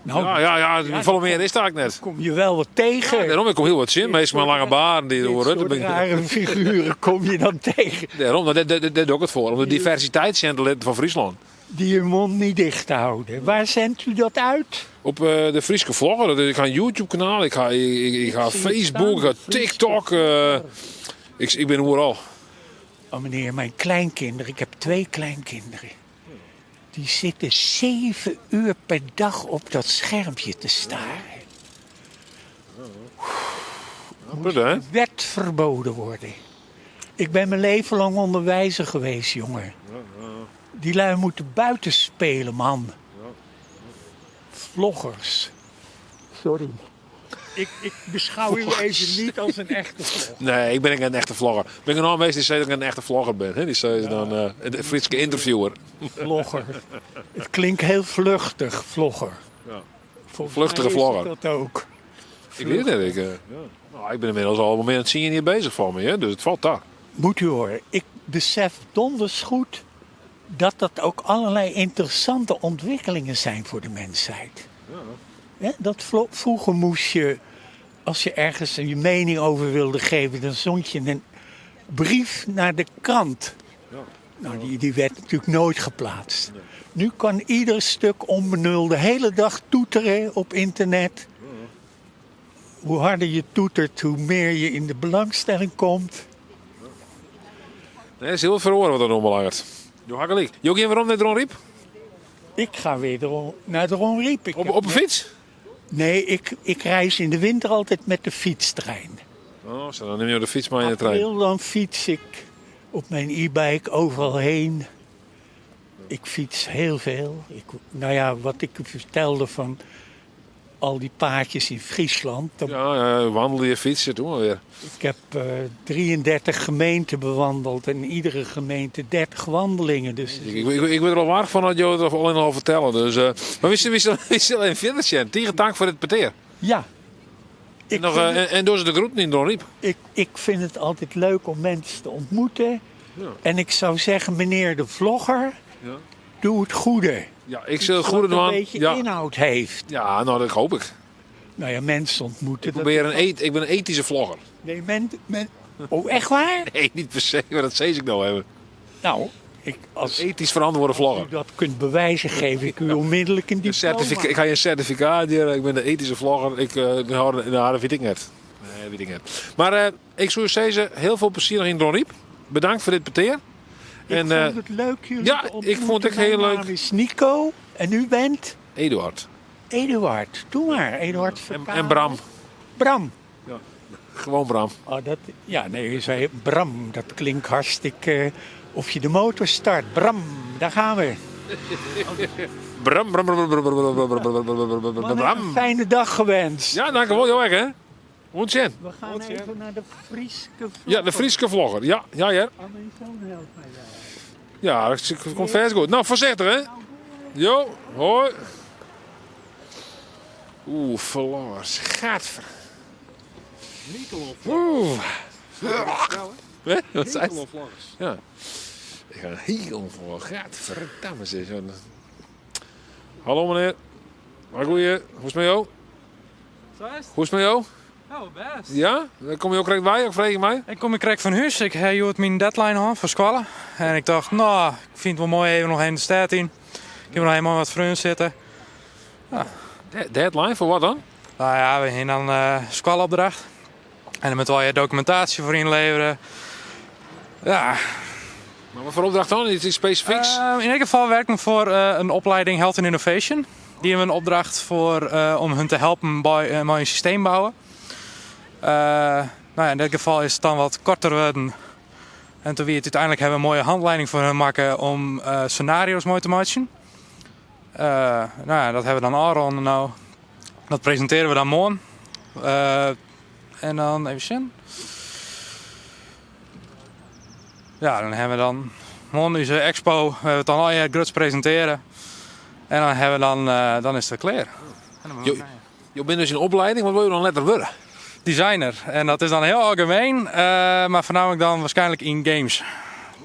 Nou, veel meer is het eigenlijk net. Kom je wel wat tegen? Ja, daarom, ik kom heel wat zin. Meestal met lange baren die door Rutte. Rare figuren kom je dan tegen. Daarom, daar doe ik het voor. Om de diversiteitscentrum van Friesland. Die je mond niet dicht houden. Waar zendt u dat uit? Op de Frieske Vlogger. Ik ga een YouTube-kanaal. Ik ga Facebook, ik ga TikTok. Ik ben overal. Oh meneer, mijn kleinkinderen. Ik heb 2 kleinkinderen. Die zitten 7 uur per dag op dat schermpje te staren. Moet de wet verboden worden. Ik ben mijn leven lang onderwijzer geweest, jongen. Die lui moeten buiten spelen, man. Vloggers. Sorry. Ik beschouw u even niet als een echte vlogger. Nee, ik ben een echte vlogger. Ik ben een aanwezig die zei dat ik een echte vlogger ben. Hè? Die zei dan een Friese interviewer. Vlogger. Het klinkt heel vluchtig, vlogger. Ja. Vluchtige vlogger. Dat ook. Ik weet het niet. Ik ben inmiddels al een moment hier bezig van me, hè? Dus het valt daar. Moet u horen. Ik besef donders goed dat ook allerlei interessante ontwikkelingen zijn voor de mensheid. Ja, dat vroeger moest je, als je ergens je mening over wilde geven, dan zond je een brief naar de krant. Nou, die werd natuurlijk nooit geplaatst. Nu kan ieder stuk onbenul de hele dag toeteren op internet. Hoe harder je toetert, hoe meer je in de belangstelling komt. Nee, is heel veel verhoren wat er onbelangrijk is. Jo, hakkelijk. Jo, geen waarom net erom riep? Ik ga weer naar de Ron Riep. Op een fiets? Nee, ik reis in de winter altijd met de fietstrein. Oh, zo, dan neem je de fiets maar in de trein. Dan fiets ik op mijn e-bike overal heen. Ik fiets heel veel. Wat ik u vertelde van al die paadjes in Friesland. Wandelen je fietsen, doen we weer. Ik heb 33 gemeenten bewandeld en in iedere gemeente 30 wandelingen. Dus Ik ben er al waar van dat je het alleen al vertellen. Dus, maar wie is alleen verder zijn? Tegen dank voor het peteer. Ja. En door ze de groet niet doorliep. Ik vind het altijd leuk om mensen te ontmoeten. Ja. En ik zou zeggen, meneer de vlogger, doe het goede. Ja, ik zal het goede doen. Dat een beetje inhoud heeft. Ja, nou dat hoop ik. Nou ja, mensen ontmoeten. Ik ben een ethische vlogger. Nee, oh, echt waar? Nee, niet per se, maar dat zei ik nou hebben. Nou, als ethisch verantwoorde vlogger. U dat kunt bewijzen, geef ik u onmiddellijk een diploma. Ik ga je een certificaat hier. Ik ben de ethische vlogger. Dat weet ik net. Nee, weet ik net. Maar ik zou zeggen, heel veel plezier nog in Ron Riep. Bedankt voor dit peteer. Ik vond het leuk jullie Ja, ik vond het heel leuk. Mijn naam is Nico en u bent? Eduard. Eduard, doe maar. Eduard en Bram. Bram. Ja, gewoon Bram. Oh, u zei Bram. Dat klinkt hartstikke of je de motor start. Bram, daar gaan we. Bram. Een fijne dag gewenst. Ja, dankjewel. Heel erg, hè. Ontzettend. We gaan even naar de Frieske vlogger. Ja, de Frieske vlogger. Ja. Mijn zoon helpt mij wel. Ja, dat komt vers goed. Nou, voorzichtig, hè. Jo, hoi. Verloors. Gadver. Oeh. Wat zei je? Ja. Ik ga heel voor. Gadverdamme zeg. Hallo meneer. Hoe is het met jou? Zo is het. Hoe is het met jou? Oh, best. Ja? Kom je ook direct bij? Of vreeg je mij? Ik kom direct van huis. Ik heb mijn deadline aan voor school. En ik dacht, nou, ik vind het wel mooi even nog in de stad in. Ik heb nog helemaal wat vrienden zitten. Ja. Deadline? Voor wat dan? Nou ja, we hebben dan schoolopdracht. En dan moet wel je documentatie voor inleveren. Ja. Maar wat voor opdracht dan? Iets specifieks? In ieder geval werken we voor een opleiding Health and Innovation. Die hebben een opdracht voor, om hun te helpen bij een systeem bouwen. In dit geval is het dan wat korter worden. En toen we het uiteindelijk hebben we een mooie handleiding voor hen maken om scenario's mooi te maken. Dat hebben we dan aanronden nou. Dat presenteren we dan morgen. En dan even zien. Ja, dan hebben we dan morgen onze expo. We hebben het dan al je gruts presenteren. En dan hebben we dan is het klaar. Je bent dus in opleiding, wat wil je dan letter worden? Designer. En dat is dan heel algemeen, maar voornamelijk dan waarschijnlijk in games.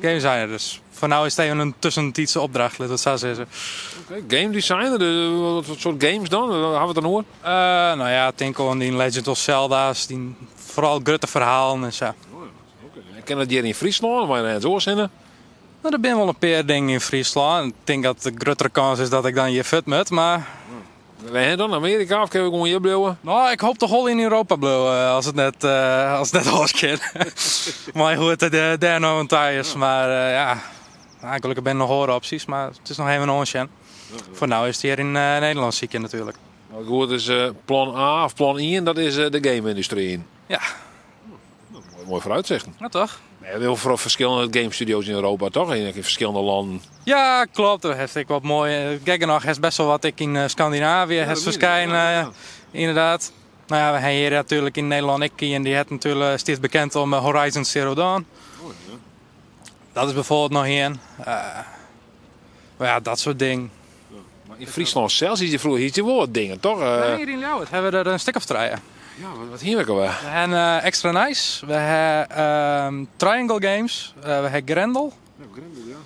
Game designer. Dus voor nu is het even een tussentijdse opdracht, laat het zo zeggen. Oké, game designer, wat soort games dan? Waar hebben we het dan over? Denk aan die Legend of Zelda's, die vooral grote verhalen en zo. Ik ken dat hier in Friesland, maar in het oorzinnen. Nou, er zijn wel een paar dingen in Friesland. Ik denk dat de grotere kans is dat ik dan hier fit moet, maar... Wij dan Amerika of kunnen we gewoon hier blijven? Nou, ik hoop toch wel in Europa blijven als het net afschiet. Maar goed, daar nog een taai is. Maar eigenlijk ben er nog horen opties, maar het is nog even een onsje. Voor nu is het hier in Nederland ziek natuurlijk. Nou, goed, dus plan A of plan I, dat is de game-industrie. Ja. Mooi vooruitzichten. Ja, toch? We hebben heel veel verschillende game studio's in Europa, toch? In verschillende landen. Ja, klopt. Dat heeft ik wat mooi. Kijk, nog is best wel wat ik in Scandinavië heeft verschijnen. Inderdaad. Nou ja, we hebben hier natuurlijk in Nederland en die heeft natuurlijk steeds bekend om Horizon Zero Dawn. Dat is bijvoorbeeld nog hier. Maar ja, dat soort dingen. Maar in Friesland zelfs is je vroeger iets woord dingen, toch? Hier in Ljouwert hebben we er een stuk of drie. Ja, wat hier werken we? We hebben Extra Nice, we hebben Triangle Games, we hebben Grendel. Ja, Grendel, ja.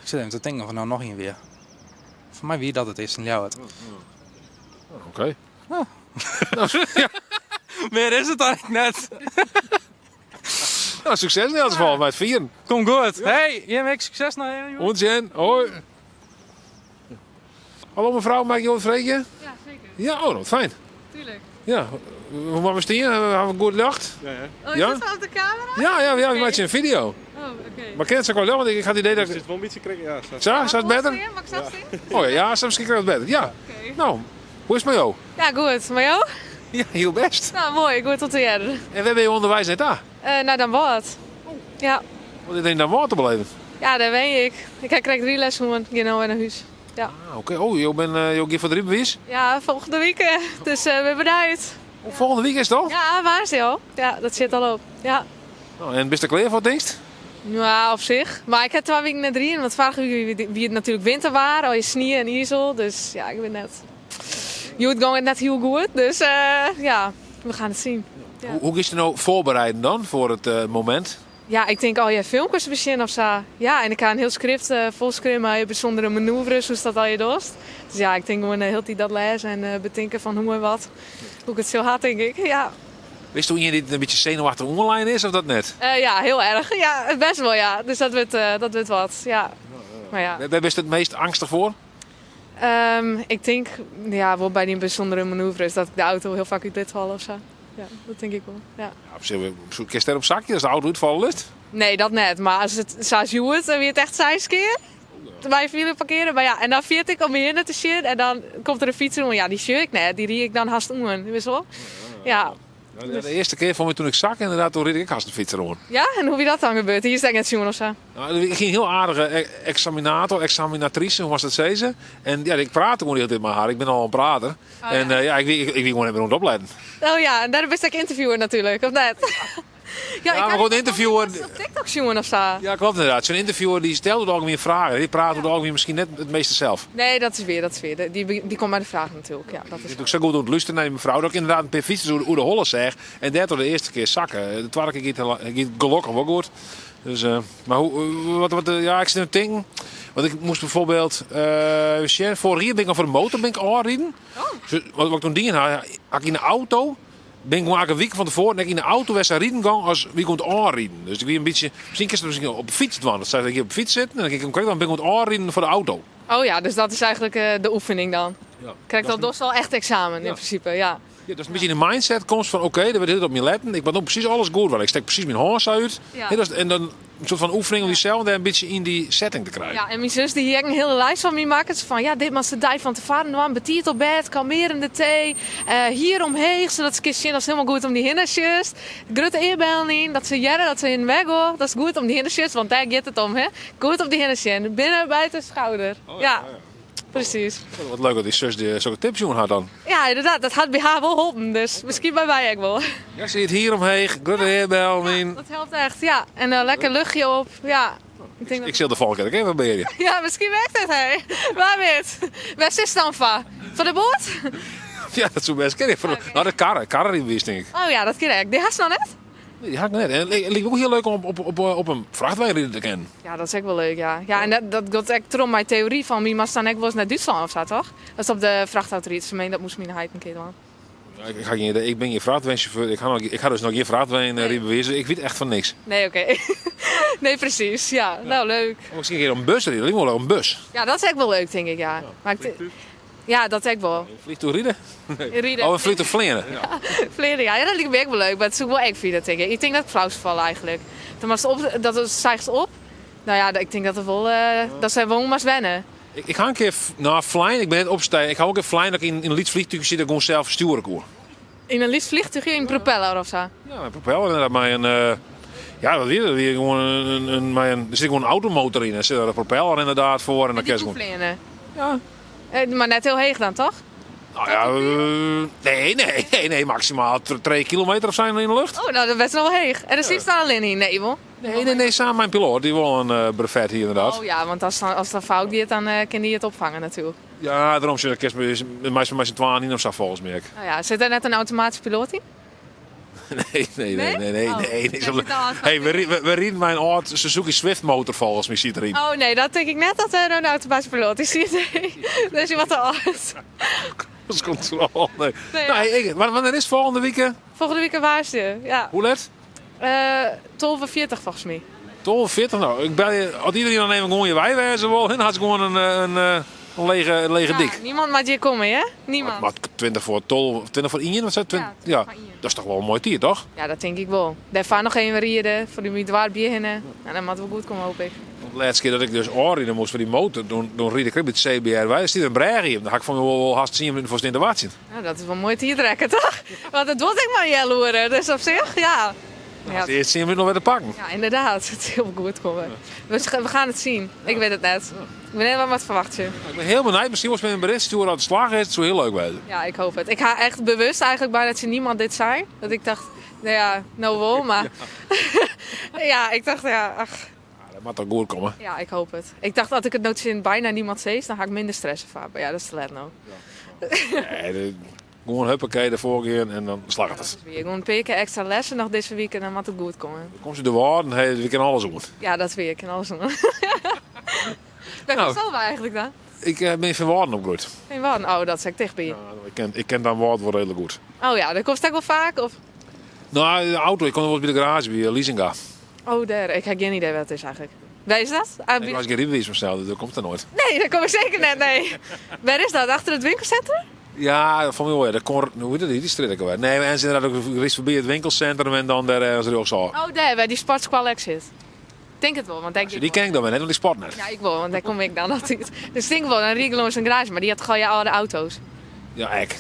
Ik zit even te denken of er nou nog een weer. Voor mij wie dat het is in Ljouwert. Oké. Meer is het eigenlijk net. Nou, succes in elk geval met het vieren. Kom goed. Ja. Hey, je maakt succes naar je. Onzin, hoi. Hallo mevrouw, maak je wat vreetje? Ja, zeker. Ja, oh, wat fijn. Tuurlijk. Ja, hoe was het hier? Hebben we goed lucht? Ja, ja. Oh, is dat op de camera? Ja, we maken een video. Oh, Maar kent ze ook wel, want ik had het idee dat... Het wel een beetje krikken, ja. Zo, is dat beter? Mag ik zelf zien? Oh ja, misschien krijgt het beter. Ja. Nou, hoe is het met jou? Ja, goed. Maar jou? Ja, heel best. Nou, mooi. Goed tot de jaren. En waar ben je onderwijs net aan? Nou, dan wat. Ja. Wat is er dan wat te beleven? Ja, dat weet ik. Ik krijg 3 lessen gewoon. Ik ga nou naar huis. Ja. Ah, oké. Oh, je geeft voor 3 bewijs? Ja, volgende week. Dus we ben benieuwd. Volgende week is het al? Ja, waar is die al? Ja, dat zit al op. Ja. Nou, en ben je er klaar voor, denk je? Ja, op zich. Maar ik heb 2 weken net 3. Want vorige week wie het natuurlijk winter waren. Al je sneeuw en ijzel. Dus ja, ik ben net... Je het gewoon net heel goed. Dus ja, we gaan het zien. Ja. Hoe is je nou voorbereiden dan voor het moment? Ja, ik denk al je filmpjes beginnen of zo. Ja, en ik ga een heel script volschrijven met bijzondere manoeuvres, hoe dat al je doet. Dus ja, ik denk gewoon heel die dat lezen en bedenken van hoe en wat. Hoe ik het zo had, denk ik. Ja. Wist je hoe je dit een beetje zenuwachtig online is of dat net? Ja, heel erg. Ja, best wel ja. Dus dat wordt wat. Ja. Maar ja. Waar ben je het meest angstig voor? Ik denk, ja, wel bij die bijzondere manoeuvres dat ik de auto heel vaak uit dit val of zo. Ja, dat denk ik wel. Ja. Ja, op zich, zoek je ster op zakje als de auto uitvallen is? Nee, dat net. Maar als het zoals je het, dan weer het echt 6 keer. Bij file parkeren. Maar ja, en dan viert ik om hier te zien. En dan komt er een fietser en ja, die zie ik net. Die rie ik dan haast om. Weet je wel? Ja. De eerste keer voor me toen ik zak, inderdaad, toen reed ik haast de fietser om. Ja, en hoe wie dat dan gebeurt? Hier is het net zien of zo. Nou, ik ging een heel aardige examinatrice, hoe was dat ze? En ja, ik praatte gewoon de hele tijd met haar. Ik ben al een prater. Oh, en ja, ik wil gewoon even rond opleiden. Oh ja, en daar ben ik interviewer natuurlijk, of net? Ja, maar gewoon een interviewer. Op TikTok zien of zo. Ja, klopt inderdaad. Zo'n interviewer die stelde ook weer vragen. Die praatte ook weer misschien net het meeste zelf. Nee, dat is weer. Die komt bij de vragen natuurlijk. Ja, dat is ik zo goed door het luisteren naar mevrouw. Dat ik inderdaad een paar fietsers hoe de hollen zeg. En dat door de eerste keer zakken. De tweede keer gaat gelukkig wel goed. Dus, maar ja, ik zit aan het denken. Want ik moest bijvoorbeeld, vorig jaar ben ik over de motor aanrijden. Dus, wat ik toen dingen had ik in de auto. Ben ik maar een week van tevoren dat ik in de auto was rijden gang als wie komt aanrijden. Dus ik weer een beetje, misschien is het misschien op de fiets doen. Dat zei ik hier op de fiets zitten en dan kijk ik dan ben ik aanrijden voor de auto. Oh ja, dus dat is eigenlijk de oefening dan. Ja. Krijg dat dus wel echt examen in principe, ja. Ja, dat is een beetje in de mindset komt van oké, daar wil ik op me letten. Ik ben ook precies alles goed, want ik steek precies mijn hals uit. Ja. En dan een soort van oefening om jezelf daar een beetje in die setting te krijgen. Ja, en mijn zus die hier een hele lijst van me maakt. Van ja, dit was de dag van tevoren, dan betiert op bed, kalmerende thee, hier omheen, zodat ze kistje, dat is helemaal goed om die hindersjes. Grote eerbellen, dat ze jaren, dat ze in de weg gaan, dat is goed om die hindersjes, want daar gaat het om, hè. Goed op die hindersjes, binnen, buiten, schouder. Oh, ja. Precies. Wat leuk dat die zus zo'n tips had dan. Ja, inderdaad. Dat had bij haar wel geholpen. Dus misschien bij mij ook wel. Ja, zie je het hier omheen. Grote heerbel. Ja, dat helpt echt. Ja. En lekker luchtje op. Ja. Ik zil de volgende keer even bij je. Ja, misschien werkt het, hè. Waar weet? Waar is het dan van? Van de boot? Ja, dat zou best kennen. Okay. Nou, de karren die wist, denk ik. Oh ja, dat ken ik. Die had ze nog net? Nee, die had ik net. En het lijkt ook heel leuk om op een vrachtwagen te kennen. Ja, dat is ook wel leuk, ja. Ja, en dat gaat echt erom mijn theorie van wie mag dan ook wel eens naar Duitsland of zo, toch? Dat is op de vrachtautoriteit. Ze meen dat moest me een keer doen. Ja, ik ben geen vrachtwagenchauffeur. Ik ga dus nog geen vrachtwagen rijbewijzen. Ik weet echt van niks. Nee, oké. Nee, precies. Ja, nou leuk. Misschien een keer een bus rijden. Ik wil wel een bus. Ja, dat is echt wel leuk, denk ik, ja. Maar ja, dat is ook wel. Een vliegtuig rijden? Nee. Rieden. Oh, een vliegtuig vliegen. Ja, vliegen, ja, dat lijkt me ook wel leuk. Maar het is ook wel echt vind, denk ik. Ik denk dat het flauw vallen eigenlijk. Dat stijgt op. Nou ja, ik denk dat er wel, dat zijn wel maar wennen. Ik ga een keer naar Vlijn. Ik ben net opstijgen. Ik ga ook even Vlijn dat ik in een liefvliegtuig zit en gewoon zelf sturen kon. In een liefvliegtuig? In een propeller of zo? Ja, een propeller inderdaad. Maar een... Ja, dat weer gewoon er zit gewoon een automotor in. Er zit er een propeller inderdaad voor. En dan die gewoon... Ja. Maar net heel heeg dan, toch? Nou ja, nee, maximaal 3 kilometer of zijn in de lucht. Oh, nou dat is best wel heeg. En dan zit dan alleen in, nee, wel? Nee, samen mijn piloot, die wil een brevet hier inderdaad. Oh ja, want als dat fout gaat, dan kan die het opvangen natuurlijk. Ja, daarom zit ik meestal met z'n tweeën in of zo volgens mij. Nou ja, zit er net een automatische piloot in? Nee. Hey, we rieden mijn oude Suzuki Swift motor volgens mij ziet erin. Oh nee, dat denk ik net dat er een automatische piloot is. Dat is wat te oud. Dat is controle. Nee. Wanneer is volgende week? Volgende week waar is je? Ja. Hoe let? 12:40 volgens mij. 12:40? Nou, ik bel je. Als iedereen dan even gewoon je wijwezen wil, dan had ze gewoon een Een lege dik. Niemand mag hier komen, hè? Niemand. Maar 20 voor 12, 20 voor 1, wat zei het? Ja, dat is toch wel een mooi tier, toch? Ja, dat denk ik wel. Daarvan nog even rieden, voor die moet waar beginnen. En dan moet het wel goed komen, hoop ik. De laatste keer dat ik dus aanrieden moest voor die motor, toen ried ik met de CBR. Wij zitten een breger hier. Dan had ik van wel haast 10 minuten voor in de waard zitten. Nou, dat is wel mooi te hier trekken, toch? Want het wordt ik maar jaloeren, dus op zich, ja. Ja, de eerste 10 minuten nog weer te pakken. Ja, inderdaad. Het is heel goed komen. We gaan het zien. Ik weet het net. Ik ben helemaal wat verwacht je. Ik ben heel benieuwd. Misschien was met een bericht hoe dat slag is. Het zou heel leuk weten. Ja, ik hoop het. Ik ga echt bewust eigenlijk bij dat ze niemand dit zei. Dat ik dacht, nou ja, nou wel, maar... Ja, ik dacht, ja, ach... Dat moet toch goed komen. Ja, ik hoop het. Ik dacht, als ik het nooit bijna niemand zees, dan ga ik minder stressen van. Maar ja, dat is te laat nou. Nee, gewoon huppakee ervoor gaan en dan slag het. Dus weer gewoon een paar keer extra lessen nog deze week en dan moet het goed komen. Dan komt ze de woorden en hey, we kunnen alles doen. Ja, dat weer. Ik kan alles doen. Ben Nou. je zelf eigenlijk dan? Ik ben van woorden opgegroeid. Geen woorden? Oh, dat zeg ik tegen bij je. Ik ken dat woord wel redelijk goed. Oh ja, dat komt dat wel vaak? Of? Nou, de auto. Ik kon wel eens bij de garage bij Leasinga. Oh, daar. Ik heb geen idee wat het is eigenlijk. Waar is dat? Ik was geen rijbewijs besteld, dus dat komt er nooit. Nee, dat kom ik zeker net, nee. Waar is dat? Achter het winkelcentrum? Ja, van mij wel. Hoe heet dat? Die street ik alweer. Nee, en ze inderdaad ook rechts voorbij het winkelcentrum en dan daar ergens er ook zo. Oh, daar, waar die Sportsqual exit. Ik denk het wel, want denk Die ken ik dan wel net, want die sport net. Ja, ik wel, want daar kom ik dan altijd. Dus ik denk wel, een Riegelo is een garage, maar die had gewoon oude auto's. Ja, ik.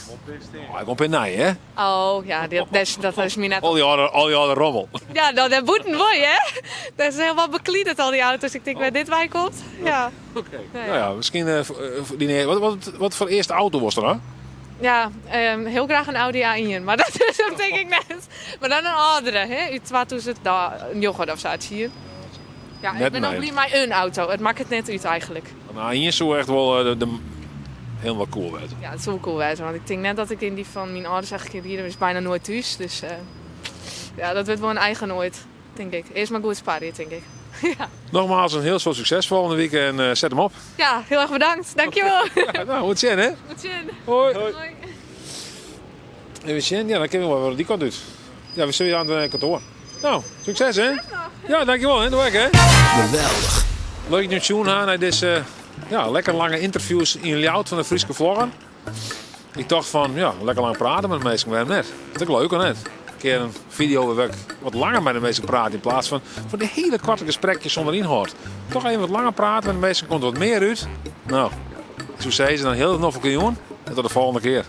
Oh, ik kom in Nij, hè? Oh, ja, dat is me net... Al die oude rommel. Ja, nou, dat moet een mooi, hè? Dat is helemaal bekliederd, al die auto's. Ik denk, waar dit bij komt. Ja. Oké. Nou ja, misschien... wat voor eerste auto was er dan? Ja, heel graag een Audi A1, maar dat is hem denk ik net. Maar dan een andere, hè? Uit 2000, een yoghurt of zo, zie je. Ja, Net ik ben ook niet maar een auto. Het maakt het net uit eigenlijk. Nou, hier is zo echt wel helemaal cool uit. Ja, het is wel cool wijzen, want ik denk net dat ik in die van mijn ouders eigenlijk hier is bijna nooit thuis. Dus ja, dat wordt wel een eigen nooit, denk ik. Eerst maar goed sparen, denk ik. Ja. Nogmaals, een heel veel succes volgende week en zet hem op. Ja, heel erg bedankt. Dankjewel. Ja, nou, goed zien, hè? Goed zien. Hoi. Even zien, ja, dan kunnen we wel wat die kant uit. Ja, we zullen je aan het kantoor. Nou, succes, hè? Ja, dankjewel, hè? Doe ik, hè? Geweldig. Leuk dat je aan naar deze lekker lange interviews in Ljout van de Frieske Vloggen. Ik dacht van, ja, lekker lang praten met de mensen, maar net. Dat is ook leuk, hè? Een keer een video waar ik wat langer met de mensen praat in plaats van die hele korte gesprekjes zonder inhoud. Toch even wat langer praten met de mensen, komt er wat meer uit. Nou, zo zei ze dan heel nog een jongen. En tot de volgende keer.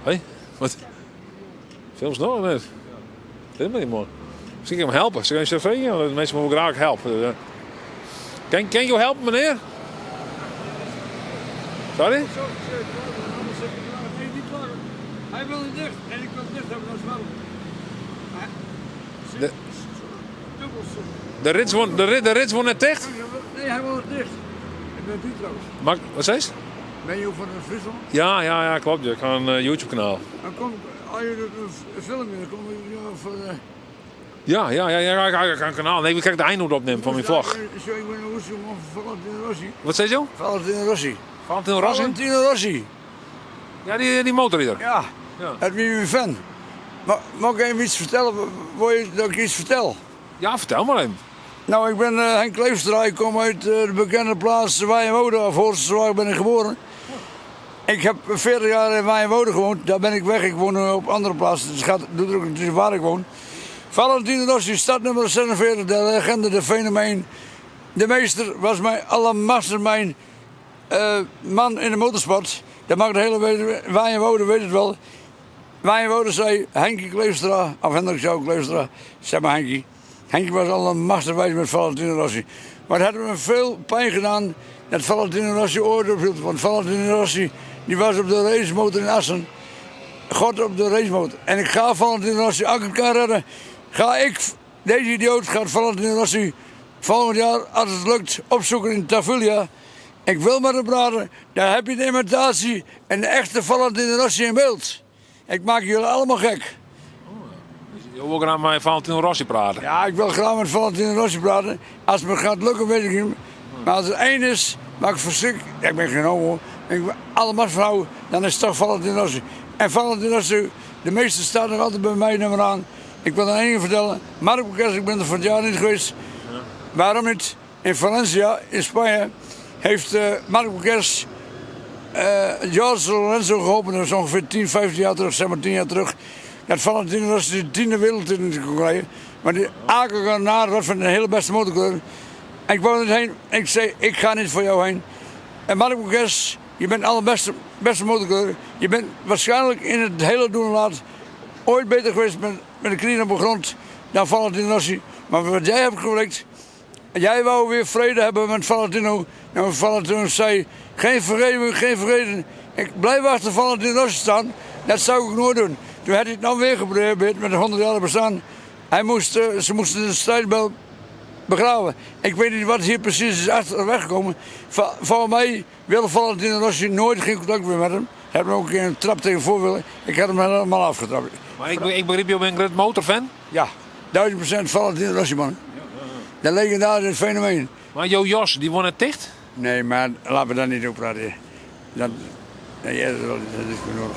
Hé, wat? Films nog of niet? Dit ben je mooi. Misschien kan ik hem helpen. Ze gaan je cv, want de mensen moeten graag helpen. Kan je helpen, meneer? Sorry? Hij wil niet dicht en ik wil dicht hebben, dat is wel. De rits wordt net dicht? Nee, hij wil het dicht. Ik ben het trouwens. Maar, wat zei je? Ben je ook van Friesland? Ja, klopt. Ik ga een YouTube-kanaal. Dan komt, als je een film in, dan kom je voor... Ja, ik ga een kanaal. Nee, ik ga de eindhoed opnemen van mijn vlog. Ik ben een Roesjongen van Valentino Rossi. Wat zei je zo? Valentino Rossi. Valentino Rossi? Valentino Rossi. Ja, die motorrijder. Ja, dat ben je een fan. Mag ik even iets vertellen? Wil je dat ik iets vertel? Ja, vertel maar even. Nou, ik ben Henk Kleefstra. Ik kom uit de bekende plaats Waaienwoude. Of Horstenswaard ben ik geboren. Ik heb 40 jaar in Waaienwoude gewoond. Daar ben ik weg. Ik woon op andere plaatsen. Dus het doet er ook niet waar ik woon. Valentino Rossi, stadnummer 46. De legende, de fenomeen. De meester was mijn allermastermijn man in de motorsport. Dat mag de hele Waaienwoude weet het wel. Waaienwoude zei Henkie Kleefstra, of Hendrik Jouw Kleefstra, zeg maar Henkie. Henkie was al een masterwijs met Valentino Rossi. Maar het had me veel pijn gedaan dat Valentino Rossi oordeel viel. Want Valentino Rossi die was op de racemotor in Assen. God op de racemotor. En ik ga Valentino Rossi, als ik kan redden, deze idioot gaat Valentino Rossi volgend jaar, als het lukt, opzoeken in Tavulia. Ik wil met hem praten, daar heb je de imitatie en de echte Valentino Rossi in beeld. Ik maak jullie allemaal gek. Je wil graag met Valentino Rossi praten? Ja, ik wil graag met Valentino Rossi praten. Als het me gaat lukken, weet ik niet. Maar als het één is, maak ik verschrik. Ik ben geen homo. Ik ben allemaal vrouwen, dan is het toch Valentino Rossi. En Valentino Rossi, de meeste staat nog altijd bij mij nummer aan. Ik wil er één vertellen. Mark Boekers, ik ben er voor het jaar niet geweest. Ja. Waarom niet? in Valencia, in Spanje, heeft Marc Marquez George Lorenzo geholpen. Dat is ongeveer 10, 15 jaar terug, zeg maar 10 jaar terug. Dat Valentino Rossi de 10e wereldtitel kon krijgen. Maar die akelige naar dat van de hele beste motorkleur. En ik wou er heen en ik zei, ik ga niet voor jou heen. En Marc Marquez, je bent de allerbeste motorkleur. Je bent waarschijnlijk in het hele doen laat ooit beter geweest met de knieën op de grond dan Valentino Rossi. Maar wat jij hebt gewerkt, jij wou weer vrede hebben met Valentino. En Valentino zei, geen vergeten. Ik blijf achter Valentino Rossi staan. Dat zou ik nooit doen. Toen had hij het nou weer geprobeerd met de 100 jaar bestaan. Ze moesten de strijdbel begraven. Ik weet niet wat hier precies is achterweg gekomen. Voor mij wilde Valentino Rossi nooit geen contact meer met hem. Ik heb hem ook een keer een trap tegen voor willen. Ik had hem helemaal afgetrapt. Maar ik begreep, je bent een groot motorfan? Ja, 1000% Valentino Rossi, man. Dat legendarische fenomeen. Maar Jo Jos, die won het dicht? Nee, maar laten we daar niet over praten. Dat is genoeg.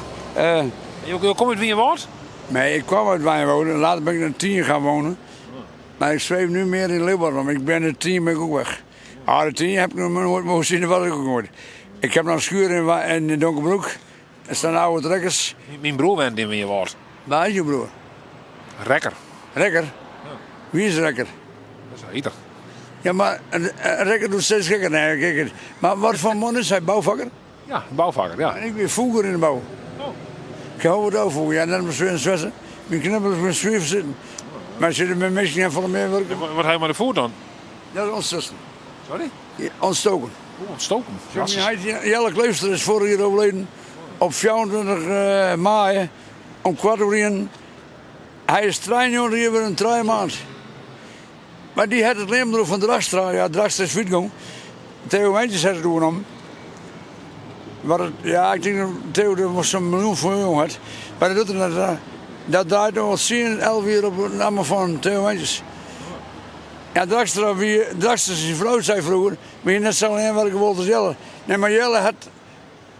Je komt uit Wienerwoud? Nee, ik kwam uit Wijnwouden. Later ben ik naar 10 gaan wonen. Maar ik zweef nu meer in Leeuwarden. Maar ik ben in 10 ben ik ook weg. De 10 heb ik nog nooit mogen zien, wat ik ook nooit. Ik heb nog een schuur in Donkerbroek. Er staan oude trekkers. Mijn broer woont in Wienerwoud. Waar is je broer? Rekker. Rekker? Wie is Rekker? Dat is Eiter. Ja, maar Rekker doet steeds gekker. Nee, kijk. Maar wat voor man is hij? Bouwvakker? Ja, bouwvakker, ja. En ik ben voeger in de bouw. Ik hou het over. Ja, net als we in Zwitser. Mijn knippels met zweven zitten. Maar zitten met mensen die van meer werken. Wat hij maar de voet dan? Dat is ontstoken. Sorry? Ja, ontstoken. Ontstoken? Jelle Kleefster is vorig jaar overleden. Op 24 mei. Om 4:15. Hij is 3 jaar weer een 3 maand. Maar die had het alleen van Dragstra. Ja, Dragstra is uitgegaan. Theo Wijntjes had het genomen. Ja, ik denk dat Theo er zo'n miljoen voor jongen had. Maar dat draait nog wel 10, 11 uur op het naam van Theo Wijntjes. Ja, Dragstra zijn vrouw zei vroeger, maar je net zo alleen werken wilde als Jelle. Nee, maar Jelle had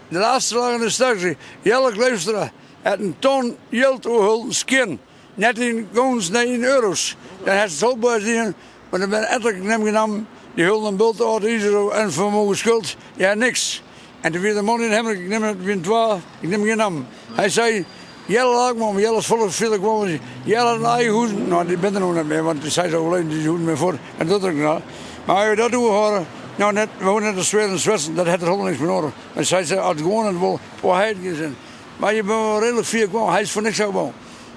de laatste dagen in de stad gezegd, Jelle Kleefstra had een ton geld overhulp, skin. Net in goons, net in euro's. Dan had het zo bij zien, maar dan ben ik neem genomen, die hulp een bult uit Israël en vermogen schuld, ja niks. En toen weer de man in hem, ik neem het weer 12, ik neem geen naam. Hij zei, Jelle Laakman, Jelle is volgens veel kwam. Jelle een eigen hoes, nou die bent er nog niet meer, want die zei zo alleen, die hoed meer voor. En dat ook nou. Maar als je dat doen horen, nou net, we wonen net als Zweden en Zwitser, dat had er helemaal niks meer nodig. Maar zij zei, als gewoon het wil, voor hij het zijn. Maar je bent wel redelijk veel kwam, hij is voor niks gewoon.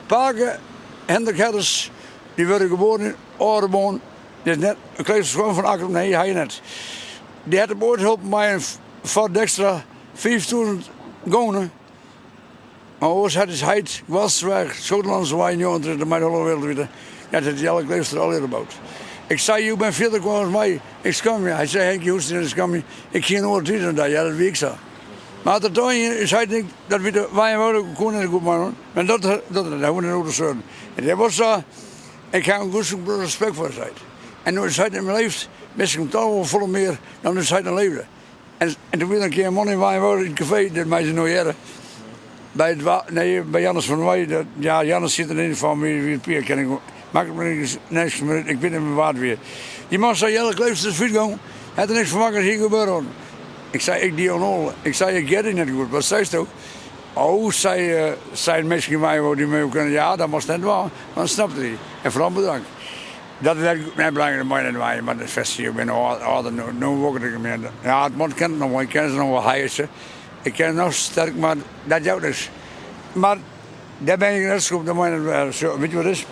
Paken, Hendrik Hedders, die werden geboren in Orenboon. Die is net, een klein schoon van Akker, nee, hij net. Die had hem ooit geholpen bij een Ford Extra, 5000 gonen. Maar oors had is heid, Wasweg, Schotlandse wijn, jongen, de mijn hele wereld weer. Ja, dat is Jelle Kleefster al eerder gebouwd. Ik zei, je bent 40 kwam als mij, ik skam je. Hij zei, Henk Hoesten, ik skam je. Ik ging nooit eten daar, ja, dat weet ik zo. Maar dat toen is hij denk dat we de Wijnwouden konden in de goed maken. En dat hebben we in de zorgen. En dat was zo, ik heb een goed respect voor zijn. En nu is hij in mijn leven, misschien komt het al wel vol meer dan is hij in leefde. En toen weer een keer een man in Wijnwouden in het café, dat mij ze nooit jaren. Bij Jannes van Wij, ja, Jannes zit er in van wie het pier ken ik. Maak me niks meer, ik ben in mijn waard weer. Die man zei, Jelle Kleefster is uitgegaan, had er niks van maken, hier gebeuren. Ik zei, ik die onnolle. Ik zei, ik get het niet goed. Wat zei ze ook? Oh, zei mensen in mij die mee kunnen. Ja, dat was net wel. Maar dat snapte hij. En vooral bedankt. Dat is net belangrijk, maar niet waar. Maar dat festival, ik ben ouder, nu word ik meer. Ja, het man kent het nog wel. Ik ken ze nog wel heisen. Ik ken het nog sterk, maar dat jou dus. Maar daar ben ik net zo op. Weet je wat het is?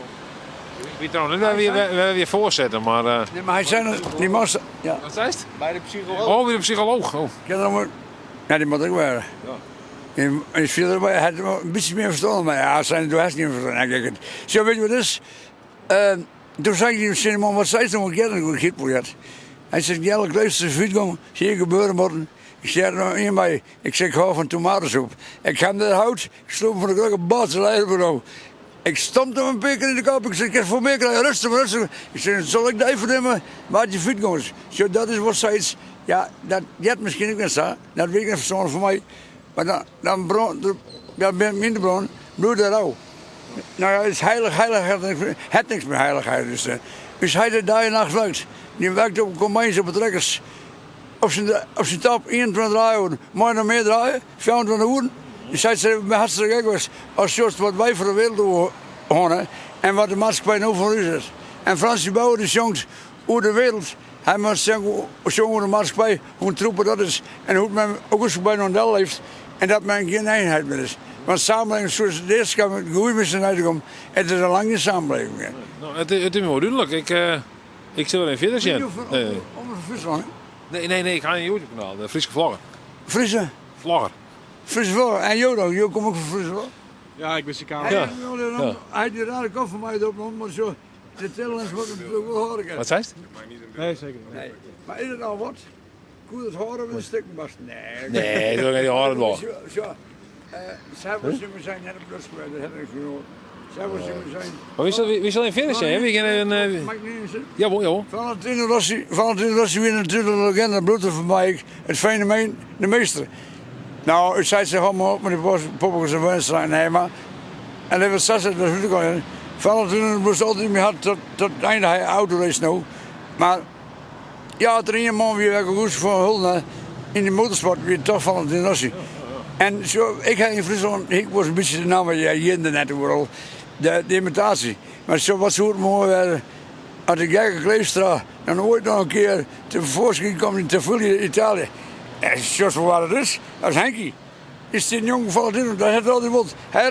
Wie trouwens, we hebben weer voorzetten, maar... Nee, maar hij zei, die man... Ja. Wat zei het? Bij de psycholoog. Oh, weer een psycholoog. Oh. Ja, die moet ook wel. Ja. En hij had een beetje meer verstand, maar ja, zijn toen heeft niet meer verstand. Ja, kijk, zo, weet je wat het is? Toen zei ik tegen man, wat zei ze nog? Ik heb een gietproject. Hij zei, Jelle Kleefster is uitgegaan, hier gebeuren worden. Ik zei er nog in bij. Ik zeg, ik hou van tomatensoep. Ik ga hem dat hout, ik sloop van de grote badse. Ik stampte hem een peker in de kop. Ik zei, ik heb voor meer krijgen, rustig. Ik zei, zal ik dat even nemen? Maar je voet jongens. Zo, dat is wat zij is. Ja, dat jet misschien ook niet staan. Dat weet ik niet verstandig voor mij. Maar dan ben minder bron, bloed er ook. Nou ja, het is heilig. Het niks meer heiligheid. Dus, Dus hij de dag en nacht werkt. Die werkt op combines op de trekkers. Op zijn top 21 draaien, maar nog meer draaien, 24 uur. Dus hij zei, ik ben hartstikke gek was. Als Joost wat wij voor de wereld gaan en wat de maatschappij nu voor ons is. En Frans Bauer is jongens over de wereld. Hij moet zeggen hoe de maatschappij, hoe troepen dat is. En hoe men ook bij een deel heeft. En dat men geen eenheid meer is. Want samenleving zoals deze kan met goede mensen uitkomen. Het is een lange samenleving. Nou, het is me wel duidelijk. Ik zit wel in verder zien. Onder Friesland? Nee, ik ga een YouTube-kanaal, de Friese Vlogger. Friese? Vlogger. Friese Vlogger. En Jodo, je komt ook van Friesland? Ja, ik ben Chicago. Hij die rare kop van mij erop, maar zo. De Nederlands wordt natuurlijk wel horen. Wat zei je? Nee, zeker niet. Nee. Maar is het al wat? Koe het horen met een stukkenbast? Nee. Nee, dat is niet horen wel. Zij was we zijn net op Plus geweest, dat heb ik gehoord. Zij was we zijn. Maar wie zal in verder zijn? We gaan een. Mag ik niet eens? Jawel. Valentino Rossi weer natuurlijk een legende, bloed van mij. Het fenomeen, de meester. Nou, ik zei ze allemaal op met de poppels en wedstrijd nemen. En dat was Sassa, dat weet ik al. Valentino moest altijd meer hard tot het einde hij autorace nou. Maar ja, er een man weer goed voor hulp in de motorsport weer toch Valentino Rossi. En zo, ik heb in Friesland, ik was een beetje de naam waar je hier net overal, de imitatie. Maar zo wat zo mooi werden, als ik Gerke Kleefstra dan ooit nog een keer tevoorschijn kwam in Tafuli, Italië. En zoals wat het is, dat is Henkie. Is die jonge Valentino, dat heeft altijd wat. Hij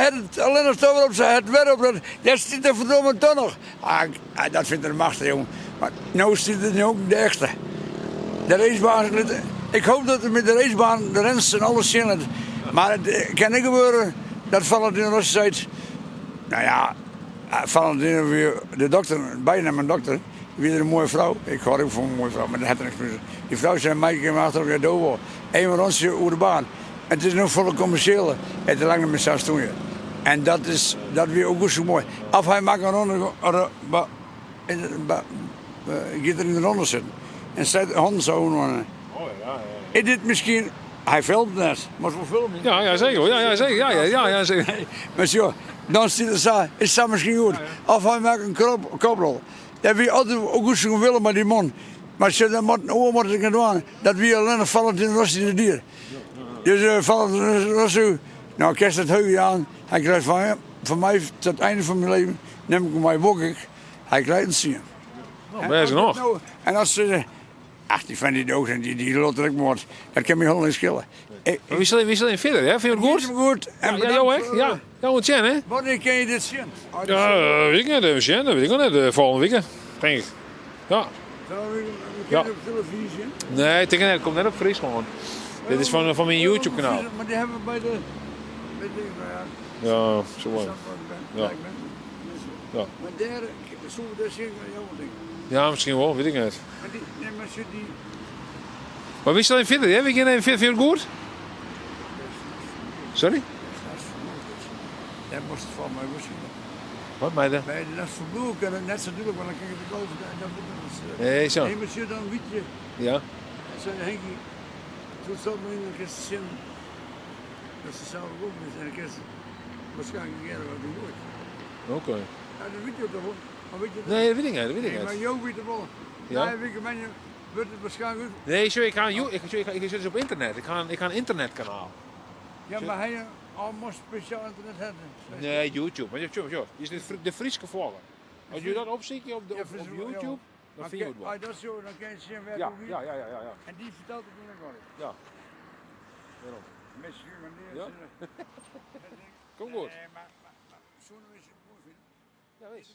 had het alleen nog tover op zijn, het werk op dat. Dat zit er verdomme toch nog. Dat vindt hij machtig, jongen. Maar nu zit het ook de echte. De racebaan, ik hoop dat het met de racebaan, de rens en alles zin. Maar het kan niet gebeuren dat Valentino Rossi zegt. Nou ja, Valentino weer de dokter, bijna mijn dokter. Weer een mooie vrouw. Ik hoor ook van een mooie vrouw, maar dat had er niks meer. Die vrouw zei, Mike, ik heb achter elkaar dood. Eén rondje over de baan. Het is nu volle commerciële. Het is lang niet meer zelfs doen. En dat weer ook zo mooi. Of hij maakt een ronde, gaat er in de ronde zitten. En zet handen zo worden. Oh ja. Is dit misschien, hij filmt net, maar voor filmen. Ja, zeker. Ja, zeker. Maar zo, dan zit het zo, is dat misschien goed. Of hij maakt een koprol. Dat wie altijd ook goed zo willen met die man. Maar als je dan moet ik doen, dat wie alleen nog Valentino Rossi de dier. Dus Valentino Rossi, nou ik kerst het heugje aan. Hij krijgt van mij tot het einde van mijn leven, neem ik mijn boek. Hij krijgt het zien. Nou, ben je nog? En als ze, die van die dood en die loterij wordt, dat kan me helemaal niet schillen. We zullen in verder, hè? Vind je het goed? Goed. En Ja, want Jen, hè? Wanneer kan je dit zien? Ja, weet ik niet, Jen, dat weet ik nog niet, volgende week, denk ik. Ja. Ja. Op televisie? Nee, het komt net op Friesland. Dit is van mijn YouTube-kanaal. Maar die hebben we bij de ja, zo wel. Ja. Maar daar, zo, daar zie ik wel jouw ding. Ja, misschien wel, weet ik niet. Maar die... Maar wie zal in verder, hè? We gaan in verder, vind je het goed? Sorry? Dat moest het van mij misschien. Wat, meiden? Bij de nacht van Bloem kan het net zo duidelijk, want dan kan je het over. Nee, zo. Nee, monsieur dan wietje. Ja. En zei Henkie, toen zat me in de kist zin. Dat ze samen ook is en de kist waarschijnlijk een keer wat doen nooit. Oké. Ja, dat weet je toch wel. Nee, dat weet ik niet, Maar jou weet het wel. Ja? Ja, weet je, wordt het waarschijnlijk goed. Nee, ik zit dus op internet. Ik ga een internetkanaal. Ja, maar hij al moest speciaal internet hebben. Nee, YouTube. Maar je is de Friese Vlogger. Als je dat opzoekt op YouTube, dan vind je het wel. Dat is zo, dan kan je zien waar Ja. En die vertelt het me nog wel eens. Ja. Waarom? Misschien wanneer Ja. Kom goed. Nee, maar zo'n is het mooi vinden. Ja, wees.